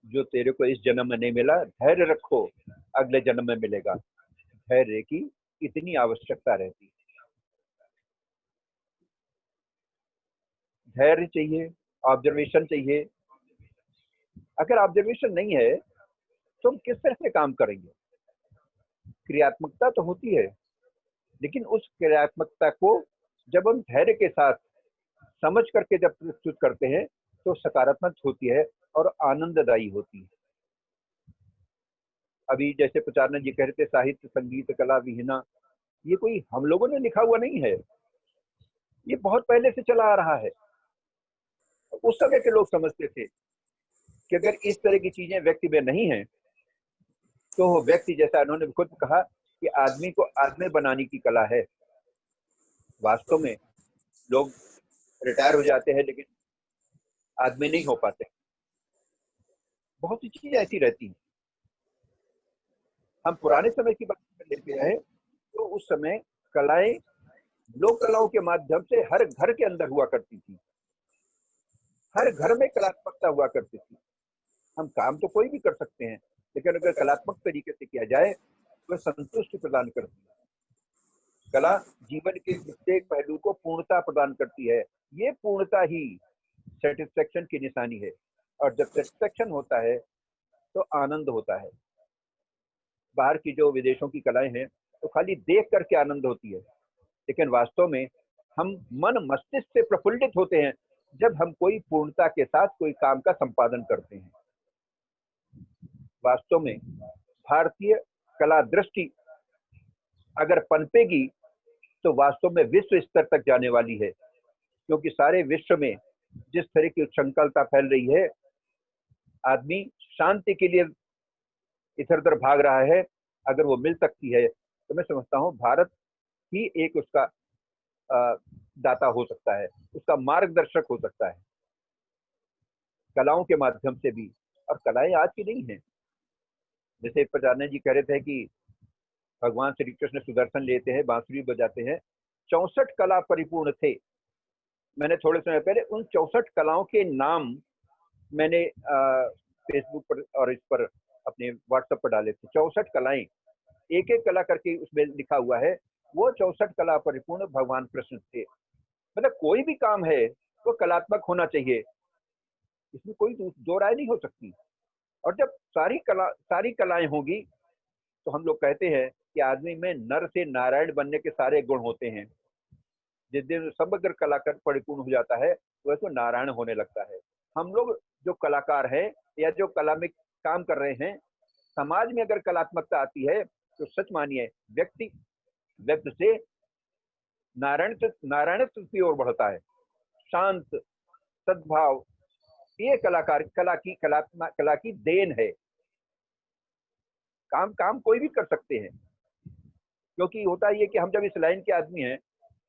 जो तेरे को इस जन्म में नहीं मिला, धैर्य रखो, अगले जन्म में मिलेगा। धैर्य की इतनी आवश्यकता रहती है। धैर्य चाहिए, ऑब्जर्वेशन चाहिए। अगर ऑब्जर्वेशन नहीं है तो हम किस तरह से काम करेंगे? क्रियात्मकता तो होती है, लेकिन उस क्रियात्मकता को जब हम धैर्य के साथ समझ करके जब प्रस्तुत करते हैं तो सकारात्मक होती है और आनंददायी होती है। अभी जैसे प्रचारना जी कह रहे थे, साहित्य संगीत कला विहीना, ये कोई हम लोगों ने लिखा हुआ नहीं है, ये बहुत पहले से चला आ रहा है। उस समय के लोग समझते थे कि अगर इस तरह की चीजें व्यक्ति में नहीं है तो व्यक्ति, जैसा उन्होंने खुद कहा कि आदमी को आदमी बनाने की कला है। वास्तव में लोग रिटायर हो जाते हैं लेकिन आदमी नहीं हो पाते। बहुत सी चीजें ऐसी रहती हैं। हम पुराने समय की बात कर लेते हैं तो उस समय कलाएं लोक कलाओं के माध्यम से हर घर के अंदर हुआ करती थी। हर घर में कलात्मकता हुआ करती थी। हम काम तो कोई भी कर सकते हैं, लेकिन अगर कलात्मक तरीके से किया जाए तो संतुष्टि प्रदान करती है। कला जीवन के प्रत्येक पहलू को पूर्णता प्रदान करती है। ये पूर्णता ही सेटिस्फेक्शन की निशानी है, और जब सेटिस्फेक्शन होता है तो आनंद होता है। बाहर की जो विदेशों की कलाएं हैं तो खाली देख करके आनंद होती है, लेकिन वास्तव में हम मन मस्तिष्क से प्रफुल्लित होते हैं जब हम कोई पूर्णता के साथ कोई काम का संपादन करते हैं। वास्तव में भारतीय कला दृष्टि अगर पनपेगी तो वास्तव में विश्व स्तर तक जाने वाली है, क्योंकि सारे विश्व में जिस तरह की उच्छृंखलता फैल रही है, आदमी शांति के लिए इधर उधर भाग रहा है। अगर वो मिल सकती है तो मैं समझता हूँ भारत ही एक उसका दाता हो सकता है, उसका मार्गदर्शक हो सकता है, कलाओं के माध्यम से भी। और कलाएं आज की नहीं है। जैसे प्रचारना जी कह रहे थे कि भगवान श्री कृष्ण सुदर्शन लेते हैं, बांसुरी बजाते हैं, 64 कला परिपूर्ण थे। मैंने थोड़े समय पहले उन 64 कलाओं के नाम मैंने फेसबुक पर और इस पर अपने व्हाट्सएप पर डाले थे। 64 कलाएं, एक एक कला करके उसमें लिखा हुआ है। वो 64 कला परिपूर्ण भगवान कृष्ण थे। मतलब कोई भी काम है वो कलात्मक होना चाहिए, इसमें कोई दो राय नहीं हो सकती। और जब सारी कलाएं होगी तो हम लोग कहते हैं कि आदमी में नर से नारायण बनने के सारे गुण होते हैं। जिस दिन समग्र कलाकार परिपूर्ण हो जाता है वह तो नारायण होने लगता है। हम लोग जो कलाकार हैं या जो कला में काम कर रहे हैं, समाज में अगर कलात्मकता आती है तो सच मानिए व्यक्ति से नारायण की ओर बढ़ता है। शांत सद्भाव, ये कला की देन है। काम काम कोई भी कर सकते हैं, क्योंकि होता ये कि हम जब इस लाइन के आदमी हैं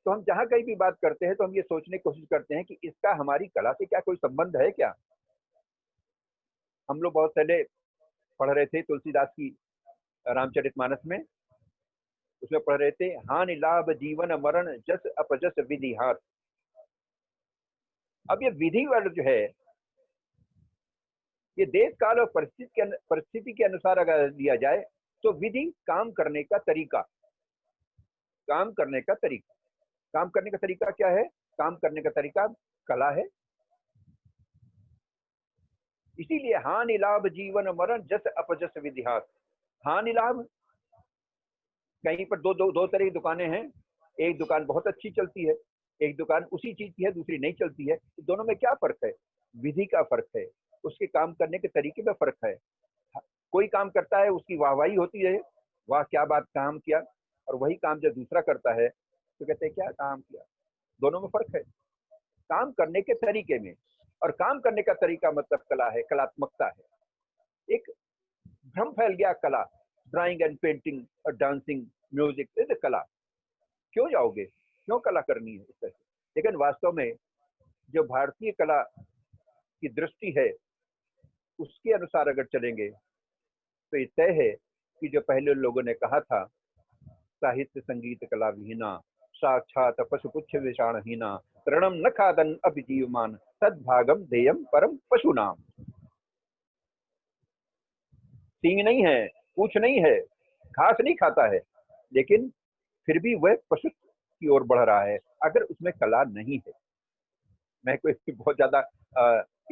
तो हम जहाँ कहीं भी बात करते हैं तो हम ये सोचने की कोशिश करते हैं कि इसका हमारी कला से क्या कोई संबंध है क्या। हम लोग बहुत पहले पढ़ रहे थे तुलसीदास की रामचरितमानस में, उसमें पढ़ रहे थे हानि लाभ जीवन मरण जस अपजस विधि हाथ। अब ये विधि वर्ड जो है ये देश काल और परिस्थिति के अनुसार अगर दिया जाए तो विधि काम करने का तरीका, काम करने का तरीका, काम करने का तरीका क्या है? काम करने का तरीका कला है। इसीलिए हानि लाभ जीवन मरण जस अपजस विधि हाथ। हानि लाभ, कहीं पर दो तरह की दुकानें हैं, एक दुकान बहुत अच्छी चलती है, एक दुकान उसी चीज की है दूसरी नहीं चलती है, तो दोनों में क्या फर्क है? विधि का फर्क है, उसके काम करने के तरीके में फर्क है। कोई काम करता है उसकी वाहवाही होती है, वाह क्या बात काम किया, और वही काम जब दूसरा करता है तो कहते हैं क्या काम किया। दोनों में फर्क है काम करने के तरीके में, और काम करने का तरीका मतलब कला है, कलात्मकता है। एक भ्रम फैल गया कला, ड्राइंग एंड पेंटिंग और डांसिंग म्यूजिक इज कला। क्यों जाओगे, क्यों कला करनी है इस तरह से? लेकिन वास्तव में जो भारतीय कला की दृष्टि है उसके अनुसार अगर चलेंगे तो ये तय है कि जो पहले लोगों ने कहा था साहित्य संगीत कला विहीना साक्षात पशुपुच्छ विषाणहीना तृणम न खादन अभिजीवमान सद्भागम देयम परम पशु नाम। सींग नहीं है, पूछ नहीं है, घास नहीं खाता है, लेकिन फिर भी वह पशु की ओर बढ़ रहा है अगर उसमें कला नहीं है। मैं कोई बहुत ज्यादा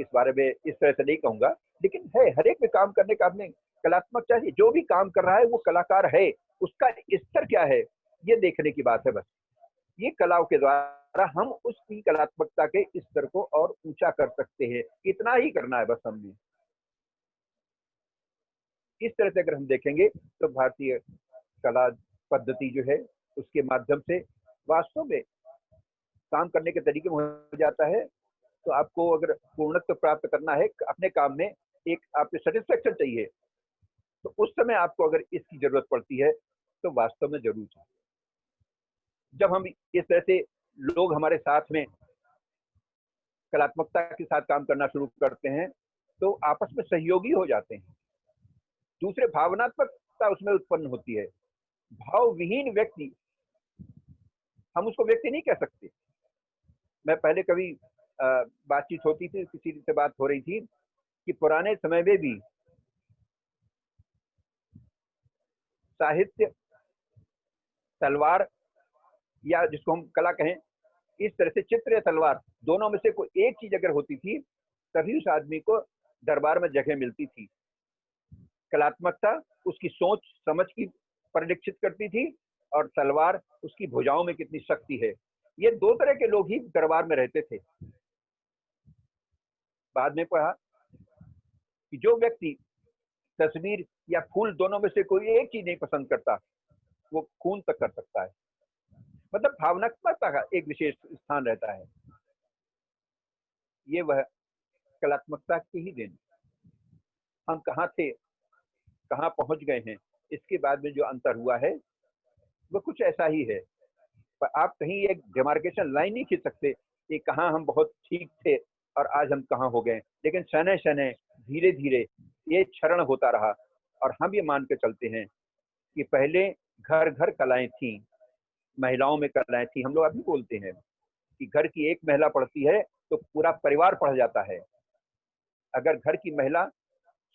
इस बारे में इस तरह से नहीं कहूंगा, लेकिन है हर एक में काम करने का आपने कलात्मक चाहिए। जो भी काम कर रहा है वो कलाकार है, उसका स्तर क्या है ये देखने की बात है। बस ये कलाओं के द्वारा हम उसकी कलात्मकता के स्तर को और ऊंचा कर सकते हैं, इतना ही करना है बस हमने। इस तरह से अगर हम देखेंगे तो भारतीय कला पद्धति जो है उसके माध्यम से वास्तव में काम करने के तरीके में हो जाता है। तो आपको अगर पूर्णत्व प्राप्त करना है अपने काम में, एक आपको सेटिस्फेक्शन चाहिए, तो उस समय आपको अगर इसकी जरूरत पड़ती है तो वास्तव में जरूर चाहिए। जब हम इस तरह से लोग हमारे साथ में कलात्मकता के साथ काम करना शुरू करते हैं तो आपस में सहयोगी हो जाते हैं, दूसरे भावनात्मकता उसमें उत्पन्न होती है। भाव विहीन व्यक्ति, हम उसको व्यक्ति नहीं कह सकते। मैं पहले कभी बातचीत होती थी, किसी से बात हो रही थी कि पुराने समय में भी साहित्य, तलवार या जिसको हम कला कहें, इस तरह से चित्र या तलवार दोनों में से कोई एक चीज अगर होती थी तभी उस आदमी को दरबार में जगह मिलती थी। कलात्मकता उसकी सोच समझ की परिलक्षित करती थी और तलवार उसकी भुजाओं में कितनी शक्ति है। ये दो तरह के लोग ही दरबार में रहते थे। बाद में पढ़ा कि जो व्यक्ति तस्वीर या फूल दोनों में से कोई एक चीज नहीं पसंद करता वो खून तक कर सकता है। मतलब भावनात्मकता का एक विशेष स्थान रहता है। ये वह कलात्मकता की ही देन। हम कहाँ थे, कहाँ पहुंच गए हैं, इसके बाद में जो अंतर हुआ है वो कुछ ऐसा ही है। पर आप कहीं एक डिमार्केशन लाइन नहीं खींच सकते कि कहाँ हम बहुत ठीक थे और आज हम कहाँ हो गए। लेकिन शनै शनै धीरे धीरे ये क्षरण होता रहा और हम ये मान के चलते हैं कि पहले घर घर कलाएं थी, महिलाओं में कलाएं थी। हम लोग अभी बोलते हैं कि घर की एक महिला पढ़ती है तो पूरा परिवार पढ़ जाता है। अगर घर की महिला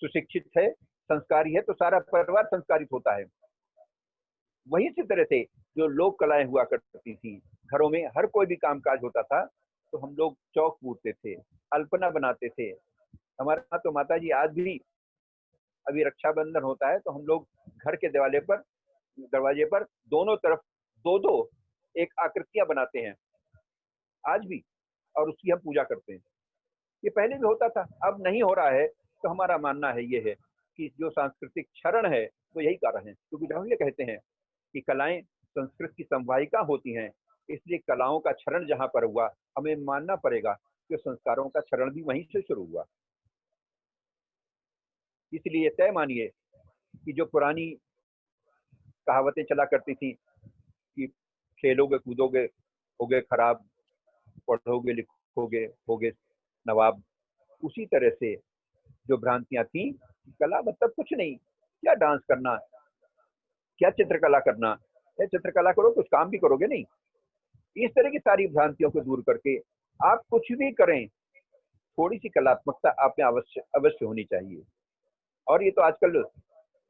सुशिक्षित है, संस्कारी है, तो सारा परिवार संस्कारित होता है। वही इसी तरह से जो लोक कलाएं हुआ करती थी, घरों में हर कोई भी कामकाज होता था तो हम लोग चौक पूरते थे, अल्पना बनाते थे। हमारे तो माता जी आज भी, अभी रक्षाबंधन होता है तो हम लोग घर के दरवाजे पर दोनों तरफ दो दो एक आकृतियां बनाते हैं आज भी, और उसकी हम पूजा करते हैं। ये पहले भी होता था, अब नहीं हो रहा है। तो हमारा मानना है ये है कि जो सांस्कृतिक क्षरण है वो यही कारण है, क्योंकि जब हम ये कहते हैं कि कलाएं संस्कृत की संवाहिका होती हैं, इसलिए कलाओं का क्षरण जहां पर हुआ हमें मानना पड़ेगा कि संस्कारों का क्षरण भी वहीं से शुरू हुआ। इसलिए तय मानिए कि जो पुरानी कहावतें चला करती थी कि खेलोगे कूदोगे होगे खराब, पढ़ोगे लिखोगे होगे नवाब, उसी तरह से जो भ्रांतियां थी, कला मतलब कुछ नहीं, क्या डांस करना, क्या चित्रकला करना, या चित्रकला करो कुछ काम भी करोगे नहीं। इस तरह की सारी भ्रांतियों को दूर करके आप कुछ भी करें, थोड़ी सी कलात्मकता आप में अवश्य अवश्य होनी चाहिए। और ये तो आजकल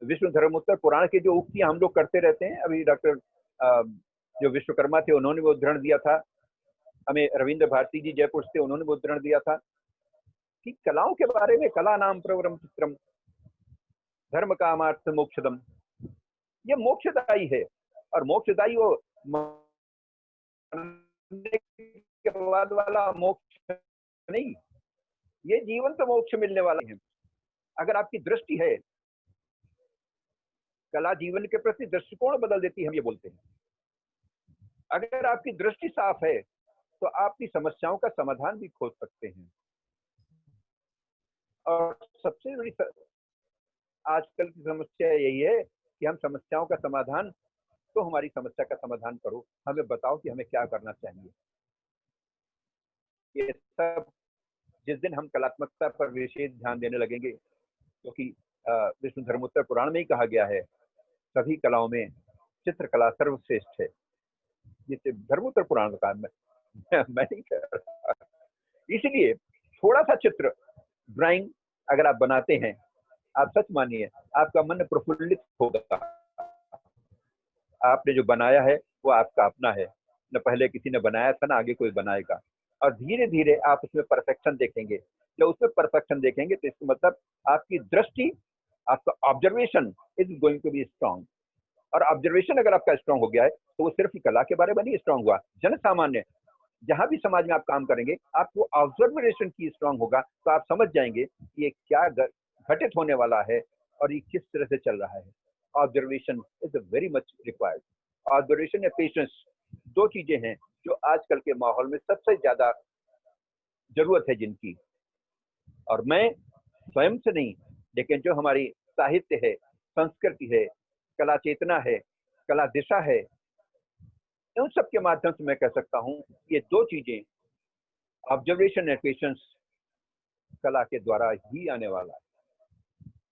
विष्णु धर्मोत्तर पुराण की जो उक्तियां हम लोग करते रहते हैं, अभी डॉक्टर जो विश्वकर्मा थे उन्होंने वो उदाहरण दिया था, हमें रविंद्र भारती जी जयपुर से, उन्होंने वो उदाहरण दिया था कि कलाओं के बारे में, कला नाम प्रवरम चित्रम धर्म कामार्थ मोक्षदम, ये मोक्षदायी है। और मोक्षदायी वो मरने के बाद वाला मोक्ष नहीं, ये जीवन तो मोक्ष मिलने वाला है। अगर आपकी दृष्टि है, कला जीवन के प्रति दृष्टिकोण बदल देती है, हम ये बोलते हैं। अगर आपकी दृष्टि साफ है तो आप अपनी समस्याओं का समाधान भी खोज सकते हैं। और सबसे बड़ी आजकल की समस्या यही है कि हम समस्याओं का समाधान, तो हमारी समस्या का समाधान करो, हमें बताओ कि हमें क्या करना चाहिए। ये सब जिस दिन हम कलात्मकता पर विशेष ध्यान देने लगेंगे, क्योंकि विष्णु धर्मोत्तर पुराण में ही कहा गया है सभी कलाओं में चित्रकला सर्वश्रेष्ठ है। ये धर्मोत्तर पुराण का मैं नहीं कह रहा। इसलिए थोड़ा सा चित्र ड्राइंग अगर आप बनाते हैं, आप सच मानिए आपका मन प्रफुल्लित होगा। आपने जो बनाया है वो आपका अपना है, न पहले किसी ने बनाया था ना आगे कोई बनाएगा। और धीरे धीरे आप उसमें परफेक्शन देखेंगे। जब उसमें परफेक्शन देखेंगे तो इसका मतलब आपकी दृष्टि, आपका observation is going to be strong. और ऑब्जर्वेशन अगर आपका स्ट्रांग हो गया है तो वो सिर्फ कला के बारे में नहीं स्ट्रांग हुआ, जन सामान्य जहां भी समाज में आप काम करेंगे, आपको ऑब्जर्वेशन की स्ट्रांग होगा तो आप समझ जाएंगे ये क्या घटित होने वाला है और ये किस तरह से चल रहा है। Observation is very much required. Observation या पेशेंस, दो चीजें हैं जो आजकल के माहौल में सबसे ज्यादा जरूरत है जिनकी। और मैं स्वयं से नहीं, लेकिन जो हमारी साहित्य है, संस्कृति है, कला चेतना है, कला दिशा है, उन सब के माध्यम से मैं कह सकता हूं ये दो चीजें, ऑब्जर्वेशन एंड पेशेंस, कला के द्वारा ही आने वाला है।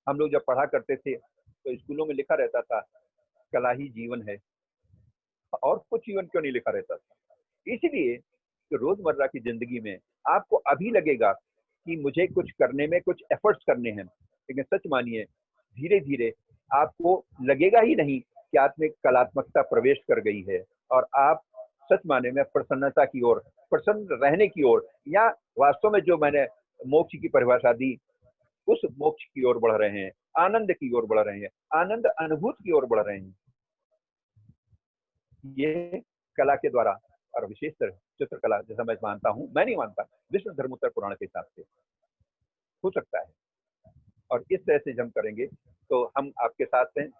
हम लोग जब पढ़ा करते थे तो स्कूलों में लिखा रहता था कला ही जीवन है, और कुछ जीवन क्यों नहीं लिखा रहता था। इसलिए तो रोजमर्रा की जिंदगी में आपको अभी लगेगा कि मुझे कुछ करने में कुछ एफर्ट्स करने हैं, लेकिन सच मानिए धीरे धीरे आपको लगेगा ही नहीं कि आप में कलात्मकता प्रवेश कर गई है, और आप सच माने में प्रसन्नता की ओर, प्रसन्न रहने की ओर, या वास्तव में जो मैंने मोक्ष की परिभाषा दी उस मोक्ष की ओर बढ़ रहे हैं, आनंद की ओर बढ़ रहे हैं, आनंद अनुभूति की ओर बढ़ रहे हैं। ये कला के द्वारा, और विशेषकर चित्रकला, जैसा मैं मानता हूं, मैं नहीं मानता, विष्णु धर्मोत्तर पुराण के हिसाब से हो सकता है। और इस तरह से जब करेंगे तो हम आपके साथ हैं।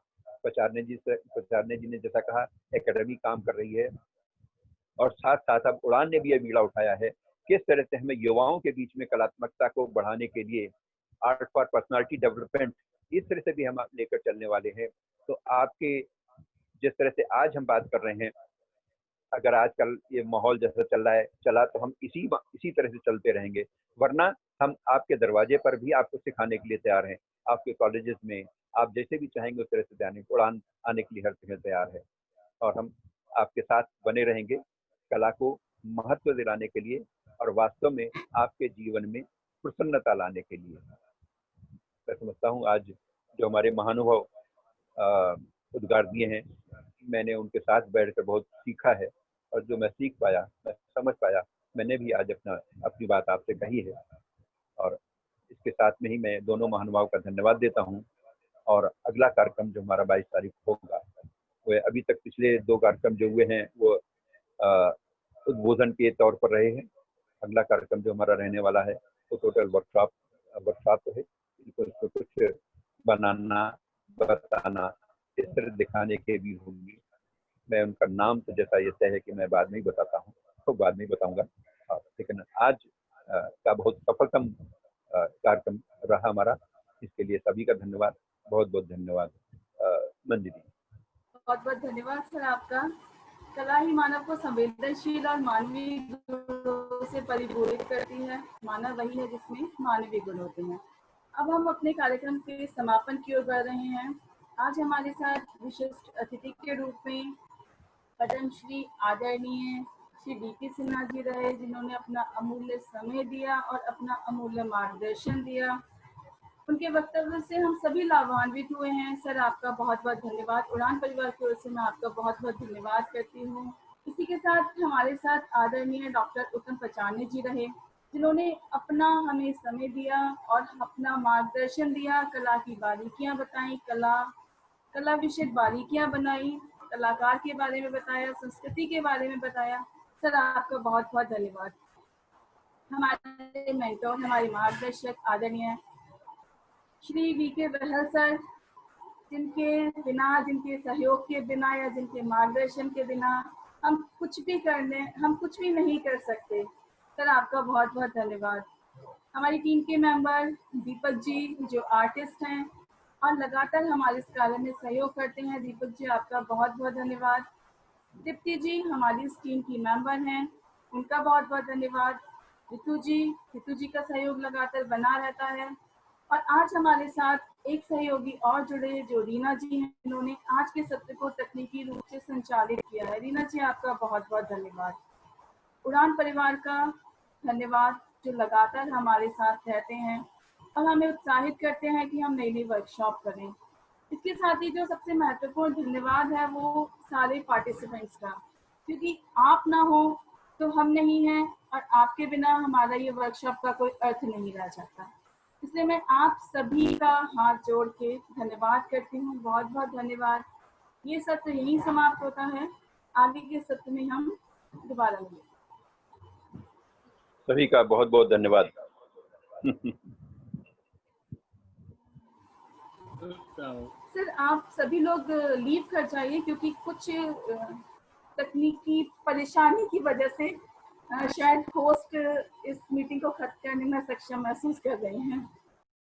पचारने जी ने जैसा कहा एकेडमी काम कर रही है, और साथ साथ अब उड़ान ने भी ये बीड़ा उठाया है किस तरह से हमें युवाओं के बीच में कलात्मकता को बढ़ाने के लिए आर्ट फॉर पर्सनालिटी डेवलपमेंट, इस तरह से भी हम लेकर चलने वाले हैं। तो आपके जिस तरह से आज हम बात कर रहे हैं, अगर आजकल ये माहौल जैसा चल रहा है चला तो हम इसी तरह से चलते रहेंगे, वरना हम आपके दरवाजे पर भी आपको सिखाने के लिए तैयार हैं। आपके कॉलेजेस में आप जैसे भी चाहेंगे उस तरह से जाने, उड़ान आने के लिए हर जगह तैयार है। और हम आपके साथ बने रहेंगे कला को महत्व दिलाने के लिए, और वास्तव में आपके जीवन में प्रसन्नता लाने के लिए। मैं समझता हूँ आज जो हमारे महानुभव उद्गार दिए हैं, मैंने उनके साथ बैठकर बहुत सीखा है, और जो मैं सीख पाया, मैं समझ पाया, मैंने भी आज अपनी बात आपसे कही है। और इसके साथ में ही मैं दोनों महानुभाव का धन्यवाद देता हूँ। और अगला कार्यक्रम जो हमारा 22 तारीख होगा, वो अभी तक पिछले 2 कार्यक्रम जो हुए हैं वो उद्बोधन के तौर पर रहे हैं। अगला कार्यक्रम जो हमारा रहने वाला है वो टोटल वर्कशॉप तो है, कुछ बनाना, बताना, इस तरह दिखाने के भी होंगी। मैं उनका नाम तो जैसा ये तय है कि मैं बाद में ही बताता हूँ, तो बाद में ही बताऊंगा। लेकिन आज का बहुत सफलतम कार्यक्रम रहा हमारा, इसके लिए सभी का धन्यवाद। बहुत बहुत धन्यवाद मंदिरी।
बहुत बहुत धन्यवाद सर आपका। कला ही मानव को संवेदनशील और मानवीय गुणों से परिपूरित करती है। मानव वही है जिसमें मानवीय गुण होते हैं। अब हम अपने कार्यक्रम के समापन की ओर बढ़ रहे हैं। आज हमारे साथ विशिष्ट अतिथि के रूप में पद्मश्री आदरणीय श्री डी.पी. सिन्हा जी रहे, जिन्होंने अपना अमूल्य समय दिया और अपना अमूल्य मार्गदर्शन दिया। उनके वक्तव्य से हम सभी लाभान्वित हुए हैं। सर आपका बहुत बहुत धन्यवाद। उड़ान परिवार की ओर से मैं आपका बहुत बहुत धन्यवाद करती हूँ। इसी के साथ हमारे साथ आदरणीय डॉक्टर उत्तम पचाने जी रहे, जिन्होंने अपना हमें समय दिया और अपना मार्गदर्शन दिया, कला की बारीकियां बताई, कला विषय बारीकियां बनाई, कलाकार के बारे में बताया, संस्कृति के बारे में बताया। सर आपका बहुत बहुत धन्यवाद। हमारे मेंटोर, हमारे मार्गदर्शक आदरणीय श्री वी.के. बहल सर, जिनके बिना, जिनके सहयोग के बिना या जिनके मार्गदर्शन के बिना हम कुछ भी नहीं कर सकते। सर आपका बहुत बहुत धन्यवाद। हमारी टीम के मेंबर दीपक जी, जो आर्टिस्ट हैं और लगातार हमारे इस कार्य में सहयोग करते हैं, दीपक जी आपका बहुत बहुत धन्यवाद। दीप्ति जी हमारी इस टीम की मेंबर हैं, उनका बहुत बहुत धन्यवाद। रितु जी का सहयोग लगातार बना रहता है। और आज हमारे साथ एक सहयोगी और जुड़े, जो रीना जी हैं, जिन्होंने आज के सत्र को तकनीकी रूप से संचालित किया है। रीना जी आपका बहुत बहुत धन्यवाद। उड़ान परिवार का धन्यवाद, जो लगातार हमारे साथ रहते हैं और हमें उत्साहित करते हैं कि हम नई नई वर्कशॉप करें। इसके साथ ही जो सबसे महत्वपूर्ण धन्यवाद है वो सारे पार्टिसिपेंट्स का, क्योंकि आप ना हो तो हम नहीं हैं और आपके बिना हमारा ये वर्कशॉप का कोई अर्थ नहीं रह जाता। इसलिए मैं आप सभी का हाथ जोड़ के धन्यवाद करती हूँ। बहुत बहुत धन्यवाद। ये सत्र यहीं समाप्त होता है। आगे के सत्र में हम दोबारा मिलेंगे।
सभी का बहुत बहुत धन्यवाद।
सर आप सभी लोग लीव कर जाइए, क्योंकि कुछ तकनीकी परेशानी की वजह से शायद होस्ट इस मीटिंग को खत्म करने में सक्षम महसूस कर रहे हैं।